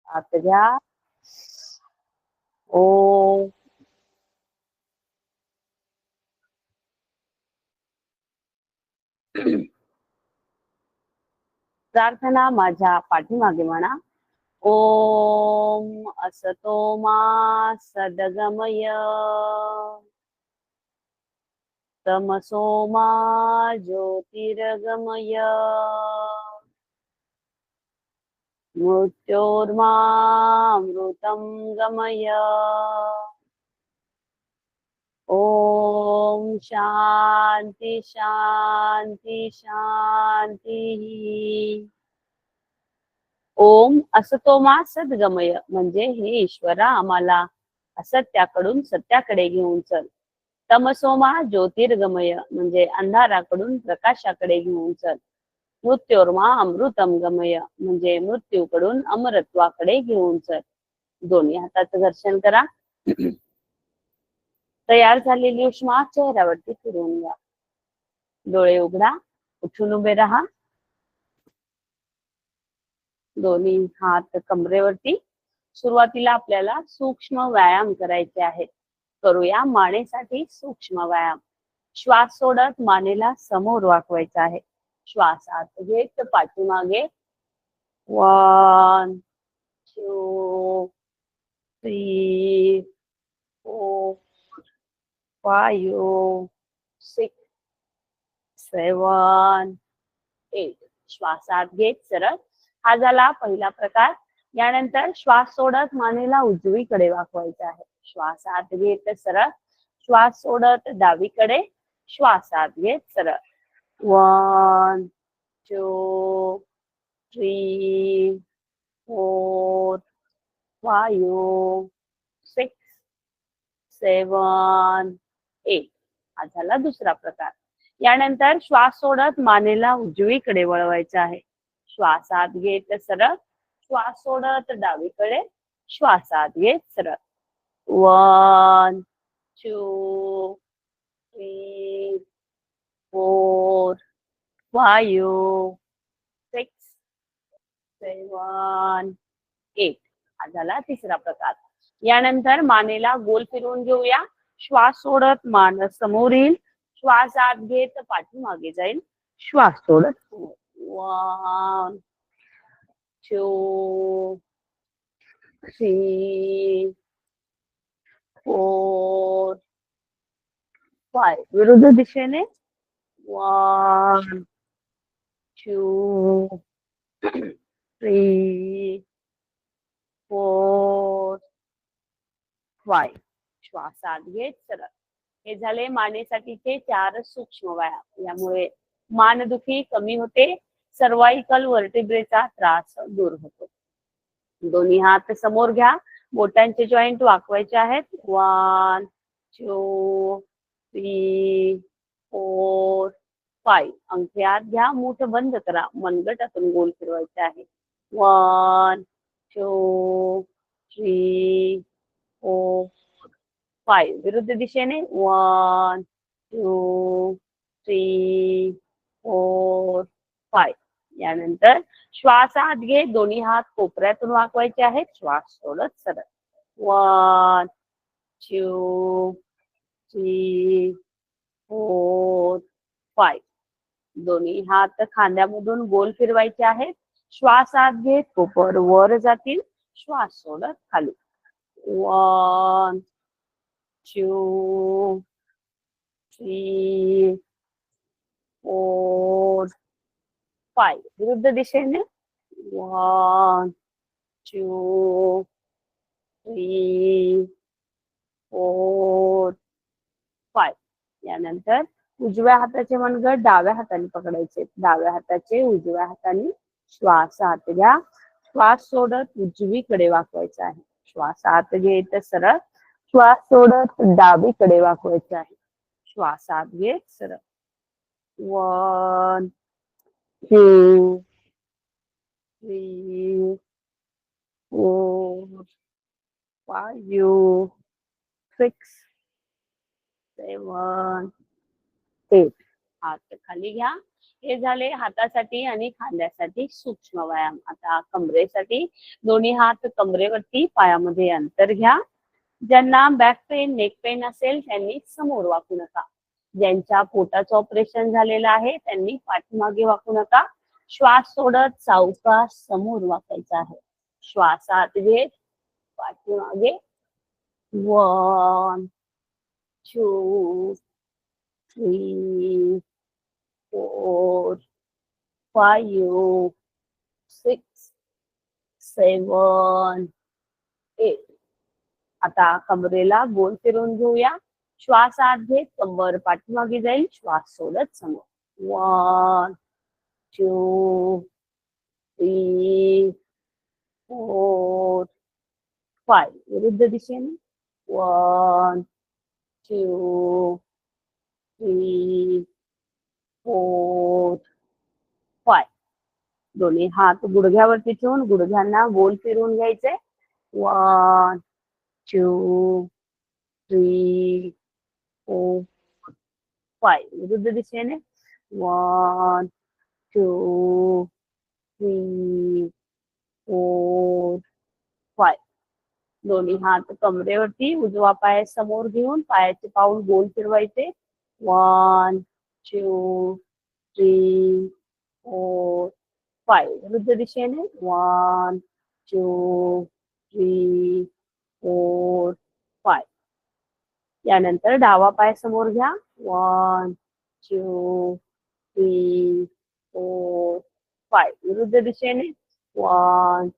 आत घ्या. ओम. प्रार्थना माझ्या पाठीमागे म्हणा. ओम असतो मा सद्गमय तमसो मा ज्योतिर्गमय मृत्योर्मामृतं गमय. ओम शांती शांती शांती. ओम असतो मा सद्गमय म्हणजे हे ईश्वरा आम्हाला असत्याकडून सत्याकडे घेऊन चल. तमसोमा ज्योतिर्गमय म्हणजे अंधाराकडून प्रकाशाकडे घेऊन चल. मृत्योर्मा अमृतम गमय म्हणजे मृत्यूकडून अमरत्वाकडे घेऊन चल. दोन्ही हाताचं घर्षण करा. तयार झालेली उष्मा चेहऱ्यावरती फिरवून घ्या. डोळे उघडा. उठून उभे राहा. दोन्ही हात कमरेवरती. सुरुवातीला आपल्याला सूक्ष्म व्यायाम करायचे आहेत. करूया मानेसाठी सूक्ष्म व्यायाम. श्वास सोडत मानेला समोर वाकवायचा आहे. श्वास आत घेत पाठीमागे. 1 2 3 4 5 6 7 8. श्वास आत घेत सरळ. हा झाला पहिला प्रकार. यानंतर श्वास सोडत मानेला उजवीकडे वाकवायचा आहे. श्वास आत घेत सरळ. श्वास सोडत डावीकडे. श्वास आत घेत सरळ. 1 2 3 4 5 6 7 8. हा झाला दुसरा प्रकार. यानंतर श्वास सोडत मानेला उजवीकडे वळवायचा आहे. श्वास आत घेत सरळ. श्वास सोडत डावीकडे. श्वास आत घेत सरळ. 1 2 3 4 5 6 7 8. हा झाला तिसरा प्रकार. यानंतर मानेला गोल फिरवून घेऊया. श्वास सोडत मान समोर येईल. श्वास आत घेत पाठीमागे जाईल. श्वास सोडत 1 2 3 4 5. विरुद्ध दिशेने 1 2 3 4 5. श्वास आत घेत सरळ. हे झाले मानेसाठीचे 4 सूक्ष्म व्यायाम. यामुळे मानदुखी कमी होते. सर्वाइकल वर्टिब्रेचा त्रास दूर होतो. दोन्ही हात समोर घ्या. बोटांचे जॉईंट वाकवायचे आहेत. 1 2 3 4 5. अंगठे आत घ्या. मूठ बंद करा. मनगटातून गोल फिरवायचे आहे. 1 2 3 4 5. विरुद्ध दिशेने 1 2 3 4 5. यानंतर श्वास आत घे. दोन्ही हात कोपऱ्यातून वाकवायचे आहेत. श्वास सोडत सरळ. 1 2 3 4 5. दोन्ही हात खांद्यामधून गोल फिरवायचे आहेत. श्वास आत घेत कोपर वर जातील. श्वास सोडत खाली. 1 2 3 4 5. विरुद्ध दिशेने 1 2 3 4 5. यानंतर उजव्या हाताचे मनगट डाव्या हाताने पकडायचे. डाव्या हाताचे उजव्या हाताने श्वास आत घ्या. श्वास सोडत उजवीकडे वाकवायचा आहे. श्वास आत घेत सरळ. श्वास सोडत डावीकडे वाकवायचे आहे. श्वास आत घेत सरळ. 1 2 3 4 5 6 7 8. हात खाली घ्या. हे झाले हातासाठी आणि खांद्यासाठी सूक्ष्म व्यायाम. आता कमरेसाठी दोन्ही हात कमरेवरती, पायामध्ये अंतर घ्या. ज्यांना बॅक पेन, नेक पेन असेल त्यांनी समोर वाकू नका. ज्यांच्या पोटाचं ऑपरेशन झालेलं आहे त्यांनी पाठीमागे वाकू नका. श्वास सोडत सावकाश समोर वाकायचा आहे. श्वास आत घेत पाठीमागे. 1 2 3 4 5 6 7 8. आता कमरेला गोल फिरून घेऊया. श्वास आत घेत कंबर पाठीमागे जाईल. श्वास सोडत समोर. 1 2 3 4 5. विरुद्ध दिशेने. 1 2 3 4 5. दोन्ही हात गुडघ्यावरती ठेवून गुडघ्यांना गोल फिरवून घ्यायचे. 1 2 3 4 5. विरुद्ध दिशेने. 1 2 3 4 5. दोन्ही हात कमरेवरती, उजवा पाय समोर घेऊन पायाचे पाऊल गोल फिरवायचे. 1 2 3 4 5. विरुद्ध दिशेने. 1 2 3 4 5. यानंतर डावा पाय समोर घ्या. 1 2 3 4 5. विरुद्ध दिशेने. 1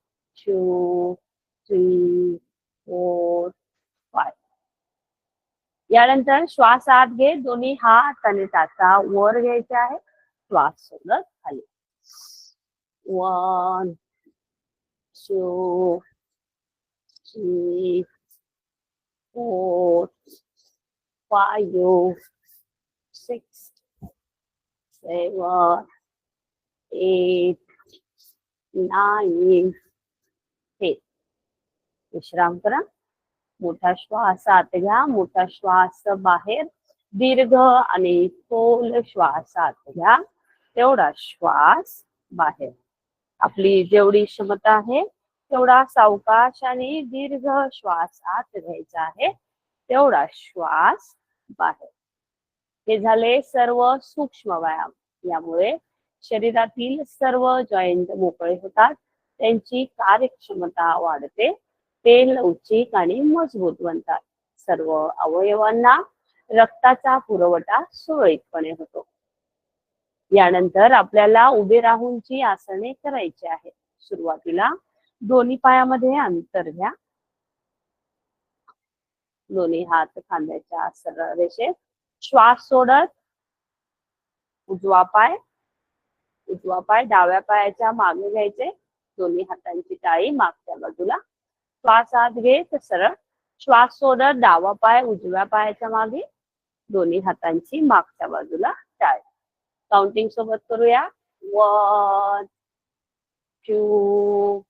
2 3 4 5. यानंतर श्वास आत घे. दोन्ही हात आणि टाचा वर घ्यायचे आहे. श्वास सोडत खाली. 1 2 3 4 5 6 7 8 9 10. विश्राम करा. मोठा श्वास आत घ्या. मोठा श्वास बाहेर. दीर्घ आणि खोल श्वास आत घ्या. तेवढा श्वास बाहेर. आपली जेवढी क्षमता आहे तेवढा सावकाश आणि दीर्घ श्वास आत घ्यायचा आहे. तेवढा श्वास बाहेर. हे झाले सर्व सूक्ष्म व्यायाम. यामुळे शरीरातील सर्व जॉईंट मोकळे होतात. त्यांची कार्यक्षमता वाढते. ते लवचिक आणि मजबूत बनतात. सर्व अवयवांना रक्ताचा पुरवठा सुरळीतपणे होतो. यानंतर आपल्याला उभे राहूनची आसने करायची आहे. सुरुवातीला दोन्ही पायामध्ये अंतर घ्या. दोन्ही हात खांद्याच्या सरळ रेषेत. श्वास सोडत उजवा पाय डाव्या पायाच्या मागे घ्यायचे. दोन्ही हातांची टाळी मागच्या बाजूला. श्वास आत घेत सरळ. श्वास सोडत डावा पाय उजव्या पायाच्या मागे. दोन्ही हातांची मागच्या बाजूला टाळी. काउंटिंग सोबत करूया. 1 2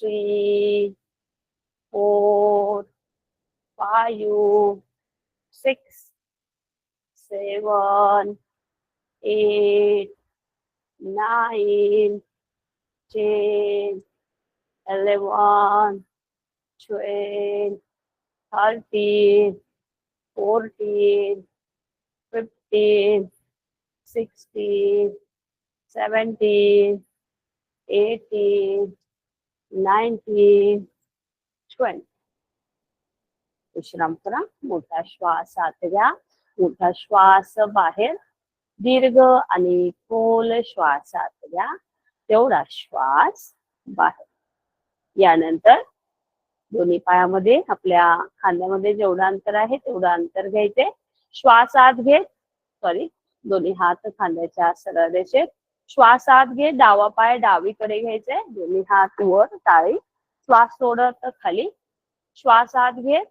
3 4 5 6 7 8 9 10 11 12 13 14 15 16 17 18 19 20. विश्राम करा. मोठा श्वास आत घ्या. मोठा श्वास बाहेर. दीर्घ आणि खोल श्वास आत घ्या. तेवढा श्वास बाहेर. यानंतर दोन्ही पायामध्ये आपल्या खांद्यामध्ये जेवढं अंतर आहे तेवढं अंतर घ्यायचे. श्वास आत घेत दोन्ही हात खांद्याच्या सरळ रेषेत. श्वास आत घेत डावा पाय डावीकडे घ्यायचे. दोन्ही हात वर टाळी. श्वास सोडत खाली. श्वास आत घेत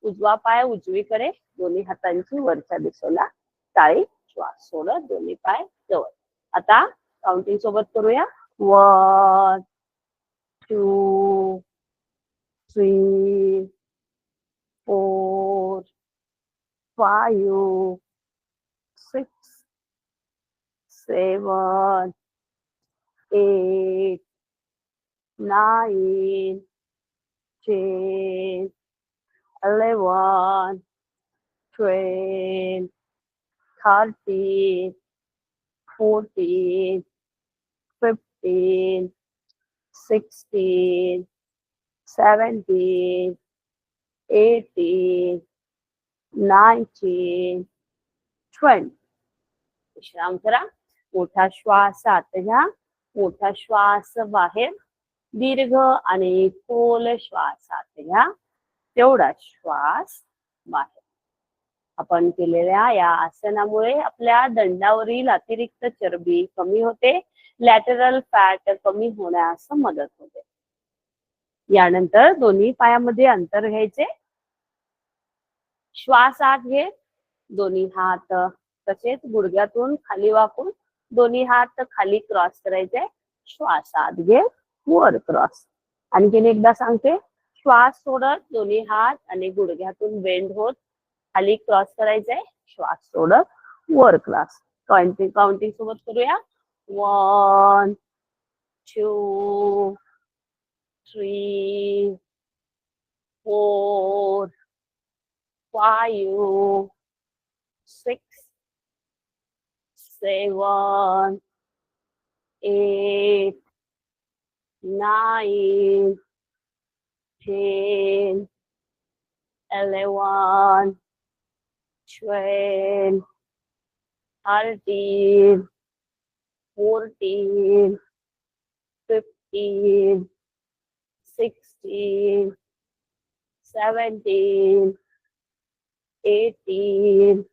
उजवा पाय उजवीकडे. दोन्ही हातांची वरच्या दिशेला टाळी. श्वास सोडत दोन्ही पाय जवळ. आता काउंटिंग सोबत करूया. 1 2 3 4 5 6 7, 8, 9, 10, 11, 12, 13, 14, 15, 16, 17, 18, 19, 20. विश्राम करा. मोठा श्वास आत घ्या, मोठा श्वास बाहेर, दीर्घ आणि खोल श्वास आत घ्या, तेवढा श्वास बाहेर. आपण केलेल्या या आसनामुळे आपल्या दंडावरील अतिरिक्त चरबी कमी होते, लॅटरल फॅट कमी होण्यास मदत होते. यानंतर दोन्ही पायामध्ये अंतर घ्यायचे. श्वास आत घे, दोन्ही हात तसेच गुडघ्यातून खाली वाकून दोन्ही हात खाली क्रॉस करायचे. श्वास आत घे, वर क्रॉस. आणखीन एकदा सांगते. श्वास सोडत दोन्ही हात आणि गुडघ्यातून बेंड होत खाली क्रॉस करायचंय. श्वास सोडत वर क्रॉस. काउंटिंग सोबत करूया. 1, 2, 3, 4, 5, 6, 7, 8, 9, 10, 11, 12, 13, 14, 15, 16, 17, 18,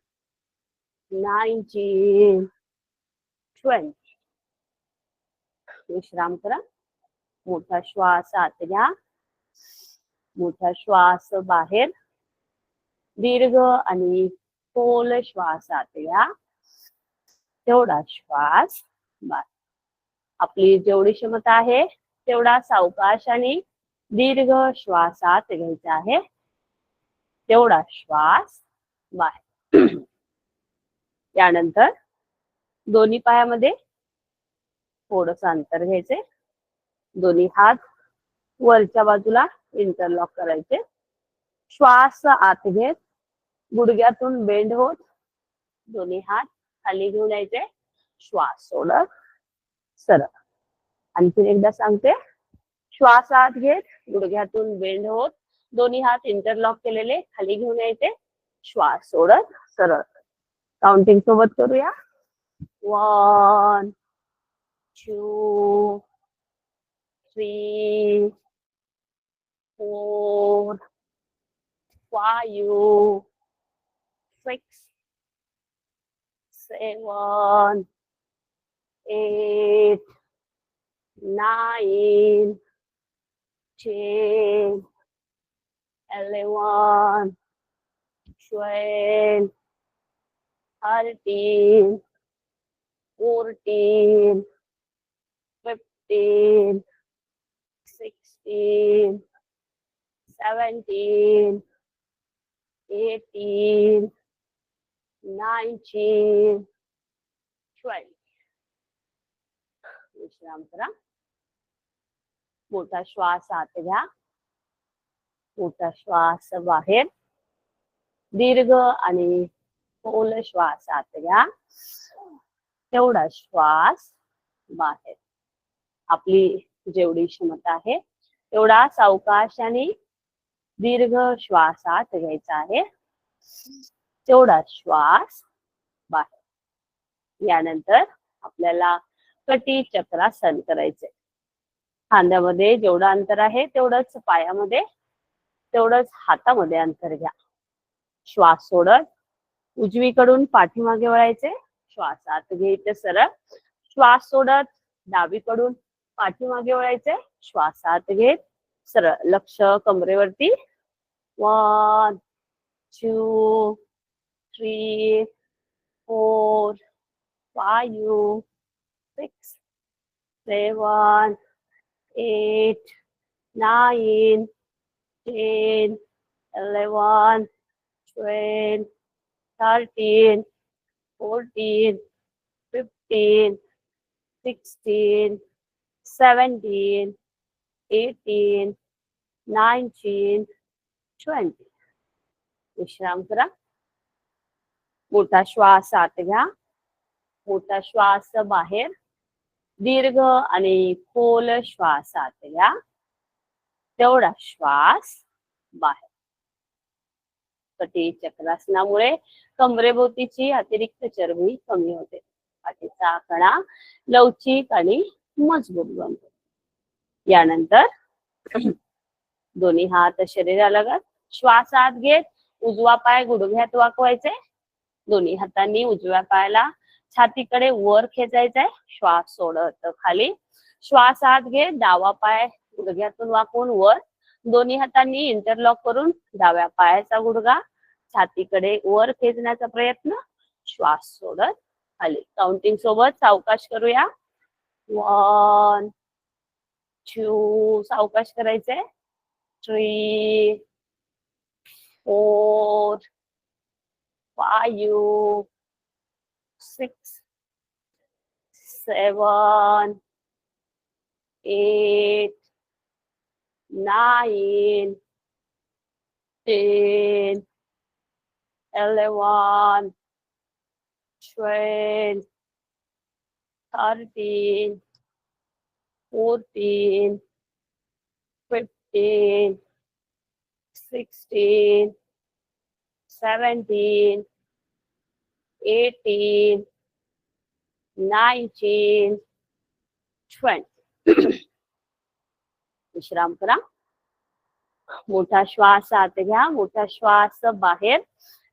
19, 20. विश्राम करा. मोठा श्वास आत घ्या, मोठा श्वास बाहेर, दीर्घ आणि खोल श्वास आत घ्या, तेवढा श्वास बाहेर. आपली जेवढी क्षमता आहे तेवढा सावकाश आणि दीर्घ श्वास आत घ्यायचा आहे, तेवढा श्वास बाहेर. त्यानंतर दोन्ही पायामध्ये थोडस अंतर घ्यायचे. दोन्ही हात वरच्या बाजूला इंटरलॉक करायचे. श्वास आत घेत गुडघ्यातून बेंड होत दोन्ही हात खाली घेऊन यायचे. श्वास सोडत सरळ. आणखीन एकदा सांगते. श्वास आत घेत गुडघ्यातून बेंड होत दोन्ही हात इंटरलॉक केलेले खाली घेऊन यायचे. श्वास सोडत सरळ. काउंटिंग सोबत करूया. 1, 2, 3, 4, 5, 6, 7, 8, 9, 10, 11, 12, 13, 14, 15, 16, 17, 18, 19, 20. विश्राम करा. मोठा श्वास आत घ्या, मोठा श्वास बाहेर, दीर्घ आणि खोल श्वास आत घ्या, तेवढा श्वास बाहेर. आपली जेवढी क्षमता आहे तेवढा सावकाश आणि दीर्घ श्वास आत घ्यायचा आहे, तेवढा श्वास बाहेर. यानंतर आपल्याला कटी चक्रासन करायचे. खांद्यामध्ये जेवढं अंतर आहे तेवढंच पायामध्ये, तेवढंच हातामध्ये अंतर घ्या. श्वास सोडत उजवीकडून पाठीमागे वळायचे. श्वास आत घ्यायचे सरळ. श्वास सोडत डावीकडून पाठीमागे वळायचे. श्वास आत घेत सरळ. लक्ष कमरेवरती. 1, 2, 3, 4, 5, 6, 7, 8, 9, 10, 11, 12, 13, 14, 15, 16, 17, 18, 19, 20. विश्राम करा. मोठा श्वास आत घ्या, मोठा श्वास बाहेर, दीर्घ आणि खोल श्वास आत घ्या, तेवढा श्वास बाहेर. कटी चक्रासनामुळे कमरेभोवतीची अतिरिक्त चरबी कमी होते. पाठीचा कणा लवचिक आणि मजबूत बनतो. यानंतर दोन्ही हात शरीरालगत, श्वास आत घेत उजवा पाय गुडघ्यात वाकवायचे, दोन्ही हातांनी उजव्या पायाला छातीकडे वर खेचायचंय, श्वास सोडत खाली, श्वास आत घेत डावा पाय गुडघ्यातून वाकवून वर, दोन्ही हातांनी इंटरलॉक करून डाव्या पायाचा गुडघा छातीकडे वर खेचण्याचा प्रयत्न, श्वास सोडत खाली. काउंटिंग सोबत सावकाश करूया. 1, 2, सावकाश करायचे. 3, 4, 5, 6, 7, 8, 9, 10, 11, 12, 13, 14, 15, 16, 17, 18, 19, 20. विश्राम करा. मोठा श्वास आत घ्या, मोठा श्वास बाहेर,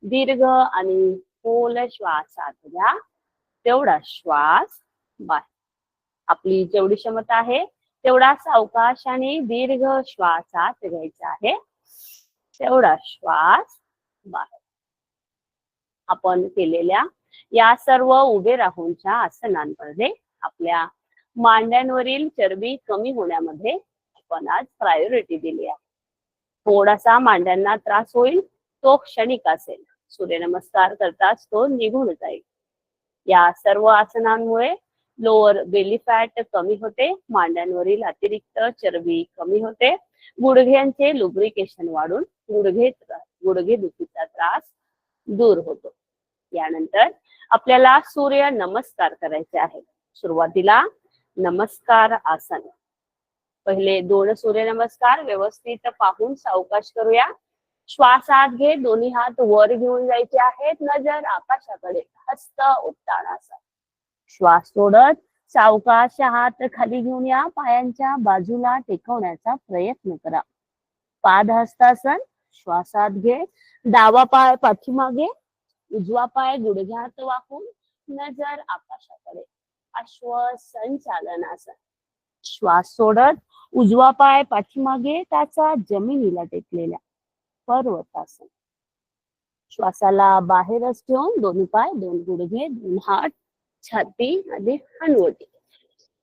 दीर्घ आणि खोल श्वास आत घ्या, तेवढा श्वास बाहेर. आपली जेवढी क्षमता आहे तेवढा सावकाश आणि दीर्घ श्वास आत घ्यायचा आहे, तेवढा श्वास बाहेर. आपण केलेल्या या सर्व उभे राहूनच्या आसनांमध्ये आपल्या मांड्यांवरील चरबी कमी होण्यामध्ये आपण आज प्रायोरिटी दिली आहे. थोडासा मांड्यांना त्रास होईल, तो क्षणिक असेल. सूर्यनमस्कार करताच तो निघून जाईल. या सर्व आसनांमुळे लोअर बेली फॅट कमी होते, मांड्यांवरील अतिरिक्त चरबी कमी होते, गुडघ्यांचे लुब्रिकेशन वाढून गुडघे दुखीचा त्रास दूर होतो. यानंतर आपल्याला सूर्य नमस्कार करायचे आहेत. सुरुवातीला नमस्कार आसन. पहिले 2 सूर्यनमस्कार व्यवस्थित पाहून सावकाश करूया. श्वास आत घे, दोन्ही हात वर घेऊन जायचे आहेत, नजर आकाशाकडे, हस्त उत्तानासन. श्वास सोडत सावकाश हात खाली घेऊन या, पायांच्या बाजूला टेकवण्याचा प्रयत्न करा. पादहस्तासन. श्वासात घे, डावा पाय पाठीमागे, उजवा पाय गुडघ्यात वाकून, नजर आकाशाकडे, अश्वसंचालनासन. श्वास सोडत उजवा पाय पाठीमागे, त्याचा जमिनीला टेकलेल्या, पर्वतासन. श्वासाला बाहेरच ठेवून दोन्ही पाय, 2 गुडघे, 2 हात, छाती आणि हनवटी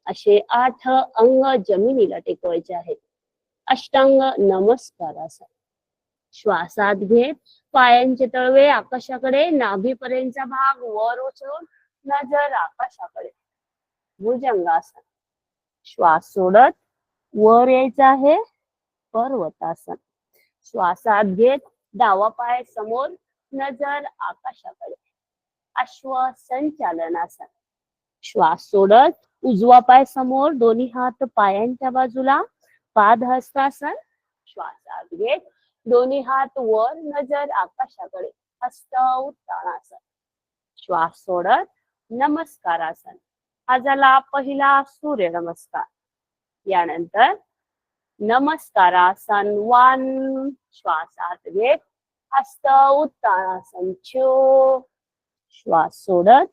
असे 8 अंग जमिनीला टेकवायचे आहेत. अष्टांग नमस्कार आसन. श्वासात घेत पायांचे तळवे आकाशाकडे, नाभीपर्यंतचा भाग वर उचलून, नजर आकाशाकडे, भुजंगासन. श्वास सोडत वर यायचं आहे, पर्वतासन. श्वासात घेत डावा पाय समोर, नजर आकाशाकडे, अश्वसंचालनासन. श्वास सोडत उजवा पाय समोर, दोन्ही हात पायांच्या बाजूला, पादहस्तासन. श्वासात घेत दोन्ही हात वर, नजर आकाशाकडे, हस्त उत्तानासन. श्वास सोडत नमस्कारासन. हा झाला पहिला सूर्य नमस्कार. यानंतर नमस्कारासन 1. श्वासात घेत हस्त उत्तानासन 2. श्वास सोडत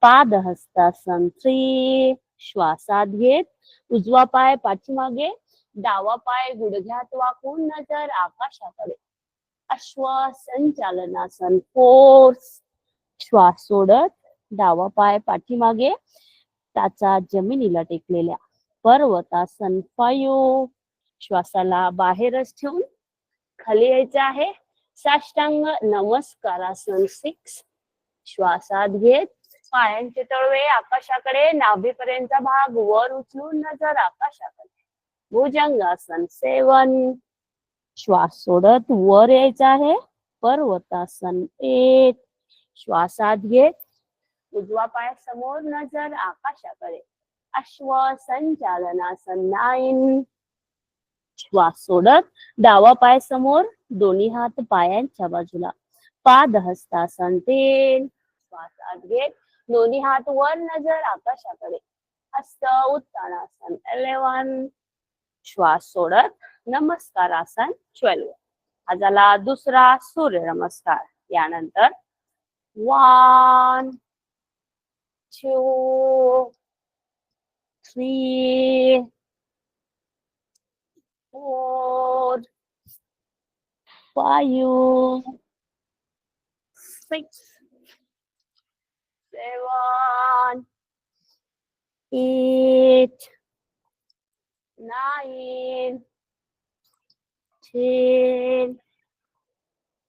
पादहस्तासन 3. श्वासात घेत उजवा पाय पाठीमागे, डावा पाय गुडघ्यात वाकून, नजर आकाशाकडे, अश्वसंचालनासन 4. श्वास सोडत डावा पाय पाठीमागे, त्याचा जमिनीला टेकलेल्या, पर्वतासन 5. श्वासाला बाहेरच ठेवून खाली यायचं आहे. साष्टांग नमस्कारासन 6. श्वासात घेत पायांचे तळवे आकाशाकडे, नाभीपर्यंतचा भाग वर उचलून नजर आकाशाकडे. भुजंगासन 7. श्वास सोडत वर यायचं आहे. पर्वतासन 8. श्वास आत घेत उजवा पाय समोर, नजर आकाशाकडे. अश्व संचालनासन 9. श्वास सोडत डावा पाय समोर, दोन्ही हात पायांच्या बाजूला. पादहस्तासन 10. श्वास आत घेत दोन्ही हात वर, नजर आकाशाकडे. हस्त उत्तानासन 11. श्वास सोडत नमस्कारासन 12. हा झाला दुसरा सूर्य नमस्कार. यानंतर 1 2 3 4 5 6 7 8 9 10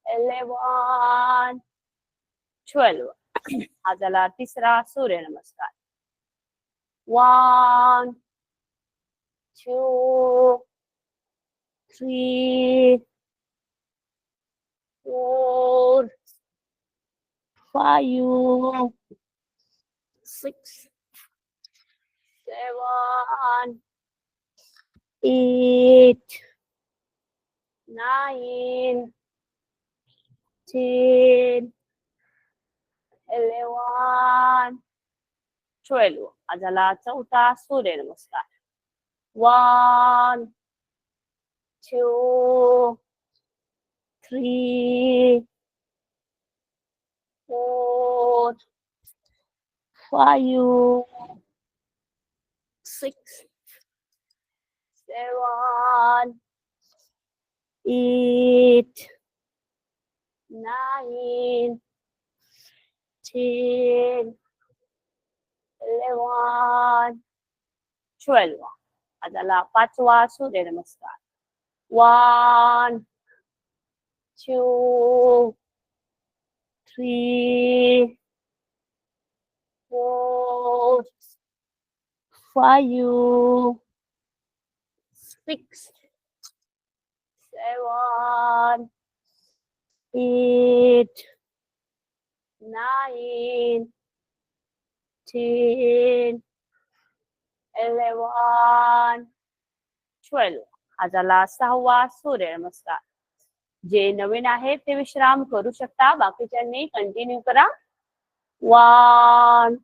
11 12. हा झाला तिसरा सूर्य नमस्कार. 1 2 3 4 5 6 7 8 9 10 11 12. हा झाला चौथा सूर्य नमस्कार. 1 2 3 4 5 6 7 8 9 10 11 12. हा झाला पाचवा सूर्य नमस्कार. 1 2 3 4 5 6 7 8 9 10 11 12. हा झाला सहावा सूर्य नमस्कार. जे नवीन आहे ते विश्राम करू शकता, बाकीच्यांनी कंटिन्यू करा. 1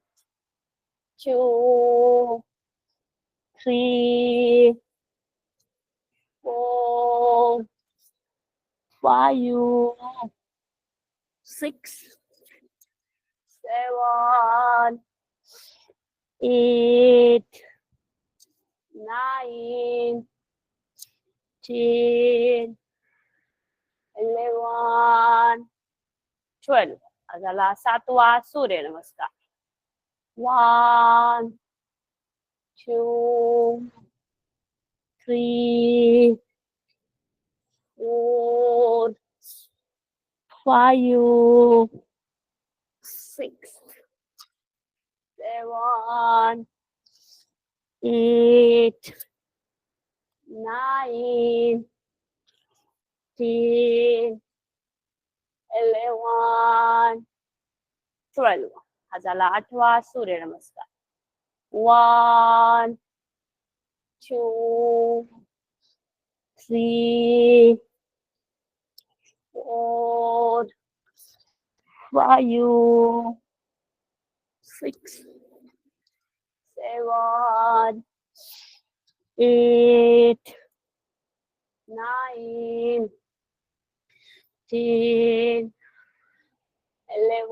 2 3 4 5 6 7 8 9 10 11 12. हा झाला सातवा सूर्य नमस्कार. 1 2 3 4 5 6 7 8 9 10 11 12. हा झाला आठवा सूर्य नमस्कार. 1 2 3 4 5 6 7 8 9 10 11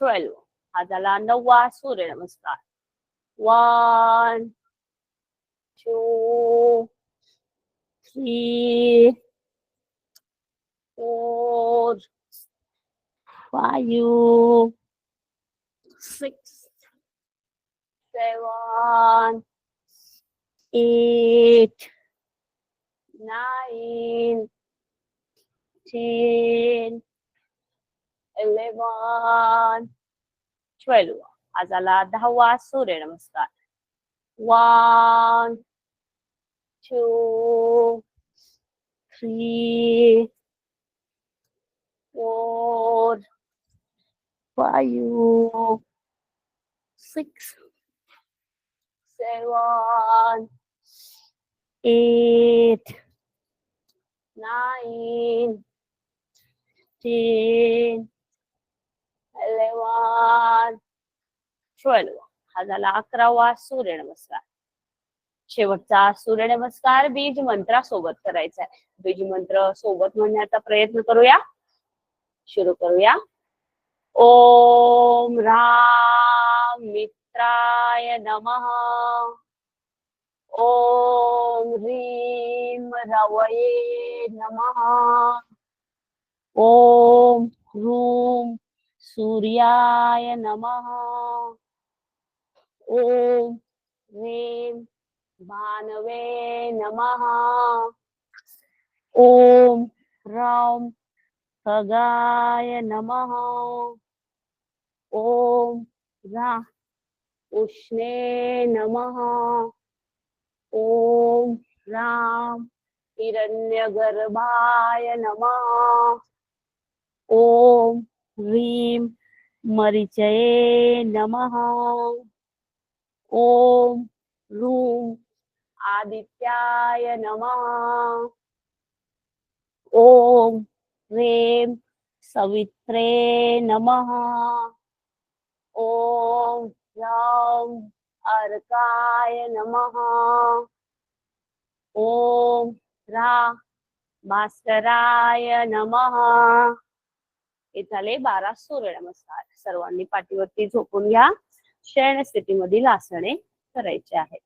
12. हा झाला नववा सूर्य नमस्कार. 1 2 3 4 5 6 7 8 9 10 11 12. हा झाला 10वा सूर्यनमस्कार. 1, 2, 3, 4, 5, 6, 7, 8, 9, 10, 11, 12. हा झाला 11वा सूर्यनमस्कार. शेवटचा सूर्यनमस्कार बीज मंत्रासोबत करायचा आहे. बीज मंत्र सोबत म्हणण्याचा प्रयत्न करूया. सुरू करूया. ओम राम मित्राय नमः. ओम ह्रीम रवये नमः. ओम ह्रूम सूर्याय नमः. ओम ह्रीम भानवे नमः. ओम राम खगाय नमः. ओम रा उष्णे नमः. ओम राम हिरण्यगर्भाय नमः. ओम ह्रीम मरीचये नमः. ओम ह्रूम आदित्याय नमः. ओम ह्रीम सवित्रे नमः. ओम राम अर्काय नमः. ओम रा भास्कराय नमः. हे झाले 12 सूर्यनमस्कार. सर्वांनी पाठीवरती झोपून घ्या. शयन स्थितीमधील आसने करायचे आहेत.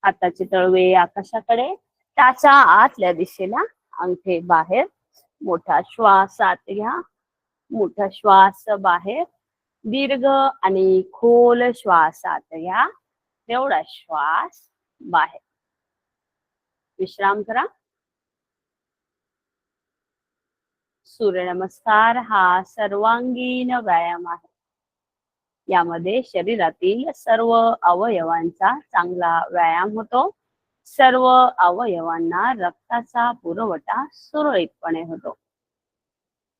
हाताचे तळवे आकाशाकडे, त्याच्या आतल्या दिशेला अंगठे बाहेर. मोठा श्वास आत घ्या. मोठा श्वास बाहेर. दीर्घ आणि खोल श्वास आत घ्या. तेवढा श्वास बाहेर. विश्राम करा. सूर्यनमस्कार हा सर्वांगीण व्यायाम आहे. यामध्ये शरीरातील सर्व अवयवांचा चांगला व्यायाम होतो. सर्व अवयवांना रक्ताचा पुरवठा सुरळीतपणे होतो.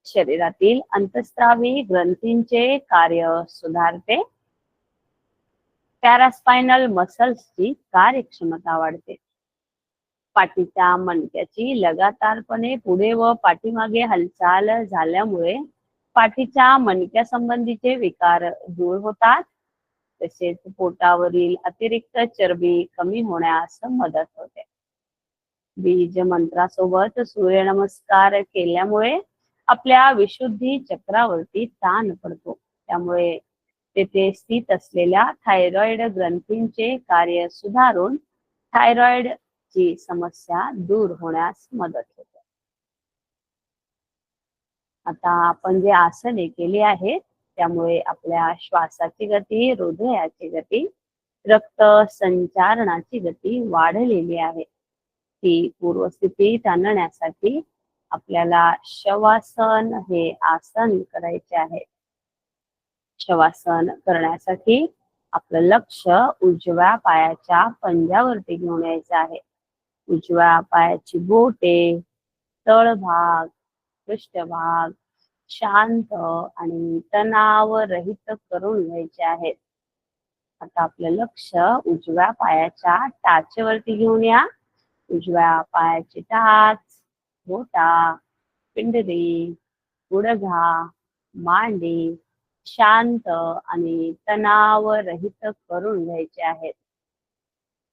शरीरातील अंतःस्रावी ग्रंथींचे कार्य सुधारते. पॅरास्पायनल मसल्सची कार्यक्षमता वाढते. पाठीच्या मणक्याची लगातारपणे पुढे व पाठीमागे हालचाल झाल्यामुळे पाठीच्या मणक्या संबंधीचे विकार दूर होतात. तसेच पोटावरील अतिरिक्त चरबी कमी होण्यास मदत होते. बीज मंत्रासोबत सूर्यनमस्कार केल्यामुळे आपल्या विशुद्धी चक्रावरती ताण पडतो. त्यामुळे तेथे स्थित असलेल्या थायरॉइड ग्रंथींचे कार्य सुधारून थायरॉइड ची समस्या दूर होण्यास मदत होते. आता आपण जे आसने केली आहेत त्यामुळे आपल्या श्वासाची गती, हृदयाची गती, रक्त संचारणाची गती वाढलेली आहे. ती पूर्वस्थितीत आणण्यासाठी आपल्याला शवासन हे आसन करायचे आहे. शवासन करण्यासाठी आपलं लक्ष उजव्या पायाच्या पंजावरती घेऊन यायचं आहे. उजव्या पायाची बोटे, तळभाग, पृष्ठभाग शांत आणि तणाव रहित करून घ्यायचे आहेत. आता आपलं लक्ष उजव्या पायाच्या टाचेवरती घेऊन या. उजव्या पायाची टाच, बोटा, पिंडरी, गुडघा, मांडी शांत आणि तणाव रहित करून घ्यायचे आहेत.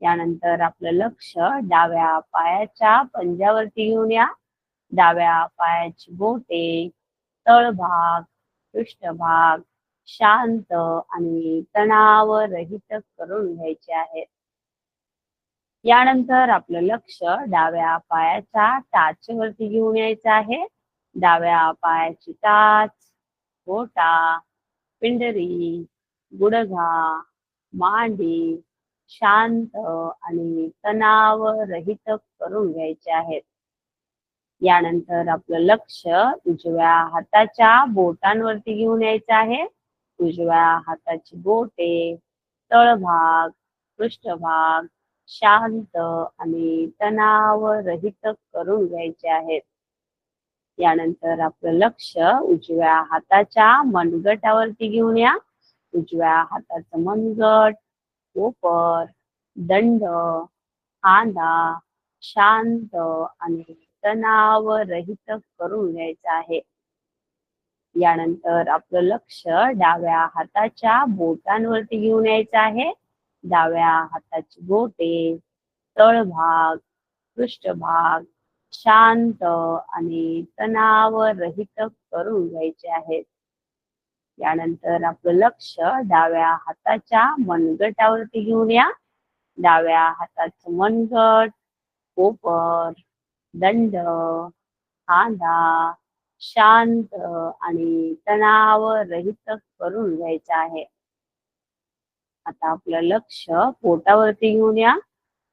यानंतर आपलं लक्ष डाव्या पायाच्या पंजावरती घेऊन या. डाव्या पायाची बोटे, तळभाग, पृष्ठभाग शांत आणि तणावरहित करून घ्यायचे आहेत. यानंतर आपलं लक्ष डाव्या पायाच्या टाचवरती घेऊन यायचं आहे. डाव्या पायाची टाच, बोटा, पिंडरी, गुडघा, मांडी शांत आणि तणावरहित करून घ्यायचे आहेत. यानंतर आपलं लक्ष उजव्या हाताच्या बोटांवरती घेऊन यायचं आहे. उजव्या हाताची बोटे, तळभाग, पृष्ठभाग शांत आणि तणावरहित करून घ्यायचे आहेत. यानंतर आपलं लक्ष उजव्या हाताच्या मनगटावरती घेऊन या. उजव्या हाताचं मनगट, कोपर, दंड, खांदा शांत आणि तणावरहित करून घ्यायचं आहे. यानंतर आपलं लक्ष डाव्या हाताच्या बोटांवरती घेऊन यायचं आहे. डाव्या हाताची बोटे, तळभाग, पृष्ठभाग शांत आणि तणावरहित करून घ्यायचे आहेत. यानंतर आपलं लक्ष डाव्या हाताच्या मनगटावरती घेऊन या. डाव्या हाताचं मनगट, कोपर, दंड, खांदा शांत आणि तणावरहित करून घ्यायचं आहे. आता आपलं लक्ष पोटावरती घेऊन या.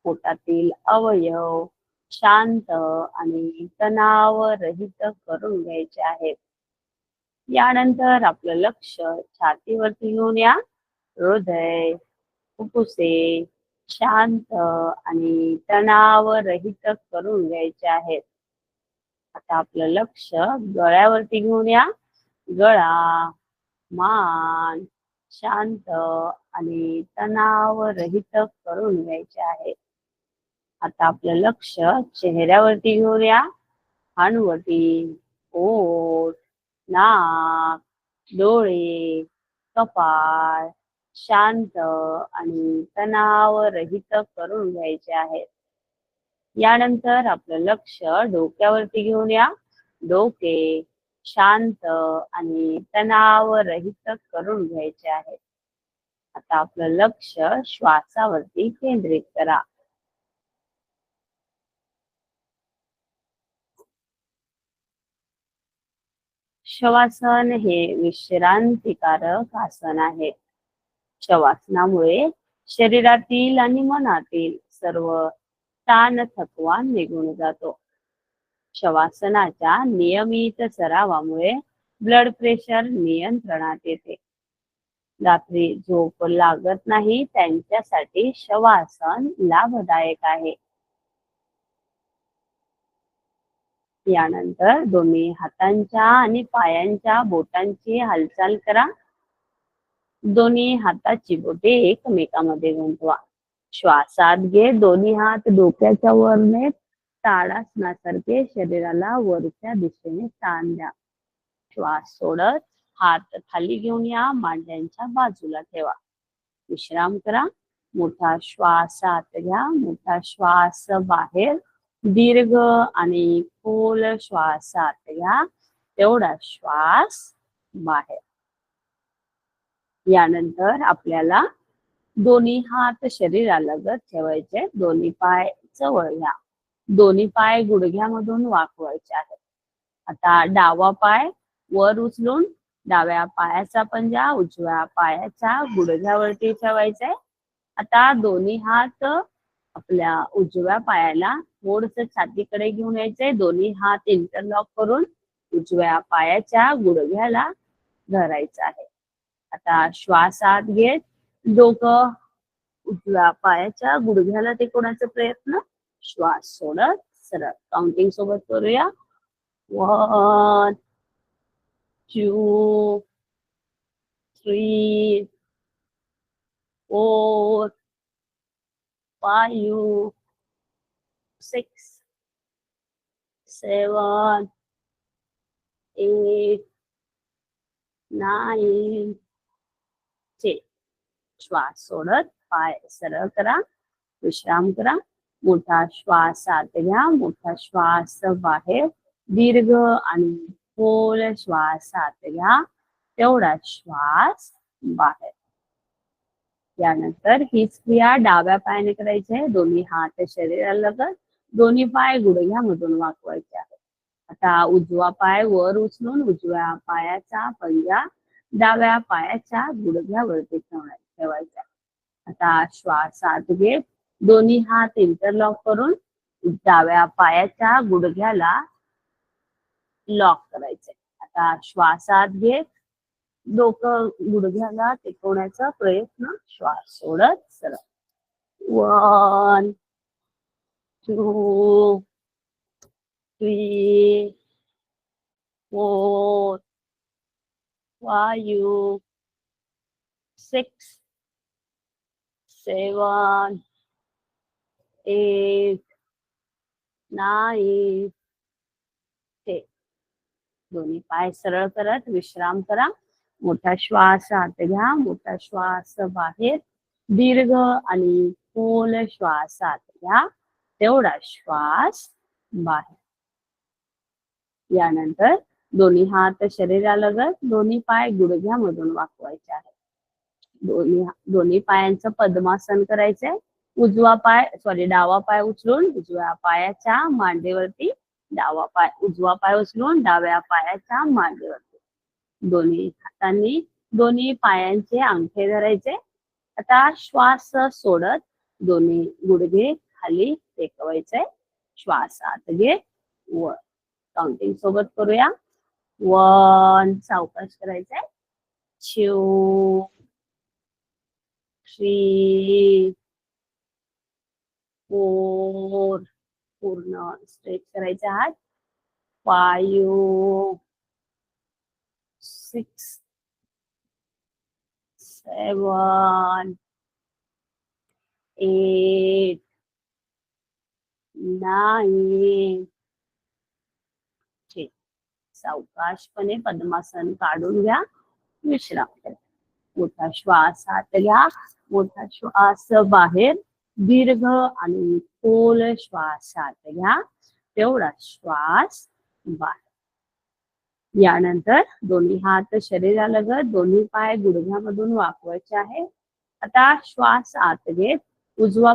पोटातील अवयव शांत आणि तणावरहित करून घ्यायचे आहेत. यानंतर आपलं लक्ष छातीवरती घेऊन या. हृदय, फुफ्फुसे शांत आणि तणावरहित करून घ्यायचे आहेत. आता आपलं लक्ष गळ्यावरती घेऊन या. गळा, मान शांत आणि तणावरहित करून घ्यायचे आहे. आता आपलं लक्ष चेहऱ्यावरती घेऊन या. हनुवटी, ओठ, नाक, डोळे, कपाळ शांत आणि तणावरहित करून घ्यायचे आहेत. यानंतर आपलं लक्ष डोक्यावरती घेऊन या. डोके शांत आणि तणावरहित करून घ्यायचे आहे. आता आपलं लक्ष श्वासावरती केंद्रित करा. शवासन हे विश्रांतिकारक आसन आहे. शवासनामुळे शरीरातील आणि मनातील सर्व ताण थकवा निघून जातो. शवासनाच्या नियमित सरावामुळे ब्लड प्रेशर नियंत्रणात येते. रात्री झोप लागत नाही त्यांच्यासाठी शवासन लाभदायक आहे. यानंतर दोन्ही हातांच्या आणि पायांच्या बोटांची हालचाल करा. दोन्ही हाताची बोटे एकमेकांमध्ये गुंतवा. श्वासात घे. दोन्ही हात डोक्याच्या वर नेत ताडासनासारखे शरीराला वरच्या दिशेने ताण द्या. श्वास सोडत हात खाली घेऊन या. मांड्यांच्या बाजूला ठेवा. विश्राम करा. मोठा श्वास आत घ्या. मोठा श्वास बाहेर. दीर्घ आणि खोल श्वास आत घ्या. तेवढा श्वास बाहेर. यानंतर आपल्याला दोन्ही हात शरीरालगत ठेवायचे. दोन्ही पाय जवळ घ्या. दोन्ही पाय गुडघ्यामधून वाकवायचे आहेत. आता डावा पाय वर उचलून डाव्या पायाचा पंजा उजव्या पायाच्या गुडघ्यावरती ठेवायचा आहे. आता दोन्ही हात आपल्या उजव्या पायाला थोडस छातीकडे घेऊन यायचंय. दोन्ही हात इंटरलॉक करून उजव्या पायाच्या गुडघ्याला धरायचं आहे. आता श्वास आत घेत डोकं उजव्या पायाच्या गुडघ्याला टेकवण्याचा प्रयत्न. श्वास सोडत सरळ काउंटिंग सोबत करूया. 1 2 3 4 5 6 7 8 9 10. श्वास सोडत पाय सरळ करा. विश्राम करा. मोठा श्वास आत घ्या, मोठा श्वास बाहेर, दीर्घ आणि खोल श्वास आत घ्या, तेवढा श्वास बाहेर. यानंतर हीच क्रिया डाव्या पायाने करायची आहे. दोन्ही हात शरीरालगत, दोन्ही पाय गुडघ्यामधून वाकवायचे आहेत. आता उजवा पाय वर उचलून उजव्या पायाचा पंजा डाव्या पायाच्या गुडघ्यावरती ठेवायचा. आता श्वास आत घेत दोन्ही हात इंटरलॉक करून डाव्या पायाच्या गुडघ्याला लॉक करायचे. आता श्वास आत घेत डोकं गुडघ्याला टेकवण्याचा प्रयत्न, श्वास सोडत सरळ. 1 2 3 4 5 6 7 8 9 10. दोन्ही पाय सरळ करत विश्राम करा. मोठा श्वास आत घ्या, मोठा श्वास बाहेर, दीर्घ आणि खोल श्वास आत घ्या, तेवढा श्वास बाहेर. यानंतर दोन्ही हात शरीरालगत, दोन्ही पाय गुडघ्यामधून वाकवायचे आहेत. दोन्ही पायांचं पद्मासन करायचंय. डावा पाय उचलून उजव्या पायाच्या मांडीवरती, उजवा पाय उचलून डाव्या पायाच्या मांडीवरती. दोन्ही हातांनी दोन्ही पायांचे अंगठे धरायचे. आता श्वास सोडत दोन्ही गुडघे खाली टेकवायचे. श्वास आत घे, वर. काउंटिंग सोबत करूया. 1 सावकाश करायचंय. 2 3 4 पूर्ण स्ट्रेच करायचे हात. 5 6 7 8 9 10. सावकाशपणे पद्मासन काढून घ्या, विश्राम करा. मोठा श्वास आत घ्या, मोठा श्वास बाहेर, दीर्घ आणि खोल श्वास आत घ्या, तेवढा श्वास बाहेर. यानंतर दोन्ही हात शरीरालगत, दोन्ही पाय गुडघ्यामधून वाकवायचे आहे. आता श्वास आत घेत डावा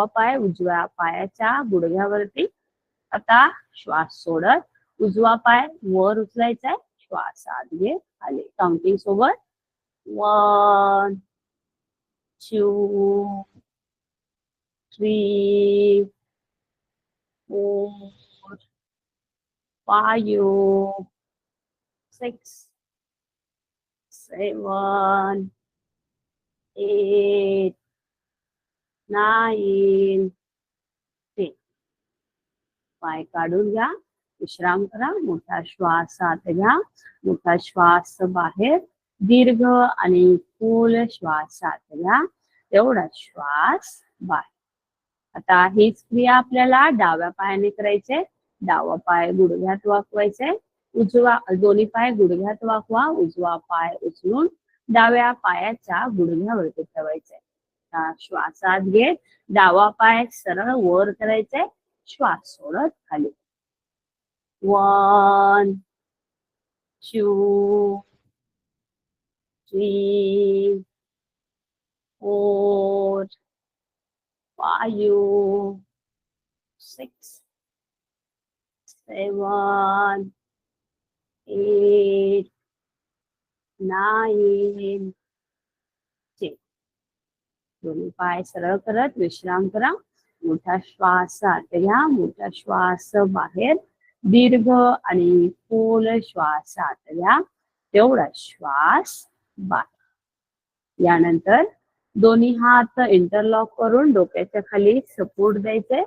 पाय उजव्या पायाच्या गुडघ्यावरती. आता श्वास सोडत उजवा पाय वर उचलायचा आहे. श्वास आत घे, खाली. काउंटिंग सोबत. 1 2 3 4 5 6 7 8 9 10. पाय काढून घ्या, विश्राम करा. मोठा श्वास आत घ्या, मोठा श्वास बाहेर, दीर्घ आणि खोल श्वास आत घ्या, तेवढा श्वास बाहेर. आता हीच क्रिया आपल्याला डाव्या पायाने करायचे. डावा पाय गुडघ्यात वाकवायचे. दोन्ही पाय गुडघ्यात वाकवा. उजवा पाय उचलून डाव्या पायाच्या गुडघ्यावरती ठेवायचे. श्वासात घेत डावा पाय सरळ वर करायचे. श्वास सोडत खाली. 1 2 3 4 5 6 7 8 9 10. दोन्ही पाय सरळ करत विश्राम करा. मोठा श्वास आत घ्या, मोठा श्वास बाहेर, दीर्घ आणि खोल श्वास आत घ्या, तेवढा श्वास बाहेर. यानंतर दोन्ही हात इंटरलॉक करून डोक्याच्या खाली सपोर्ट द्यायचे.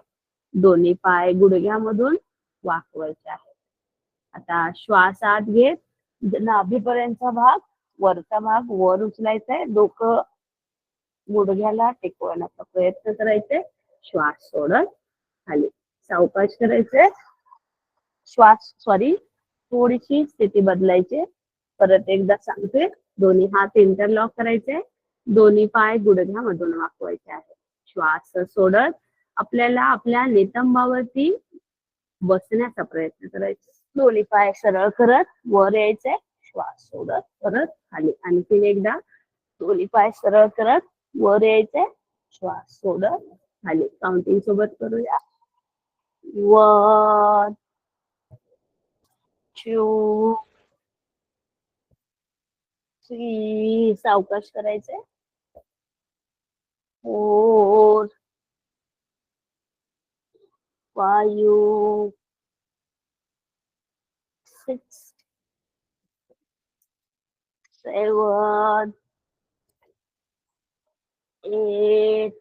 दोन्ही पाय गुडघ्यामधून वाकवायचे आहे. आता श्वास आत घेत नाभीपर्यंतचा भाग, वरचा भाग वर उचलायचा आहे. डोकं गुडघ्याला टेकवण्याचा प्रयत्न करायचे. श्वास सोडत खाली. सावकाश करायचे. थोडीशी स्थिती बदलायची. परत एकदा सांगते. दोन्ही हात इंटरलॉक करायचे. दोन्ही पाय गुडघ्यामधून वाकवायचे आहे. श्वास सोडत आपल्याला आपल्या नितंबावरती बसण्याचा प्रयत्न करायचा. दोन्ही पाय सरळ करत वर यायचे, श्वास सोडत परत खाली. आणखीन एकदा दोन्ही पाय सरळ करत वर यायचे, श्वास सोडत खाली. काउंटिंग सोबत करूया. 1 2 3 सावकाश करायचे. 4 5 6 7 8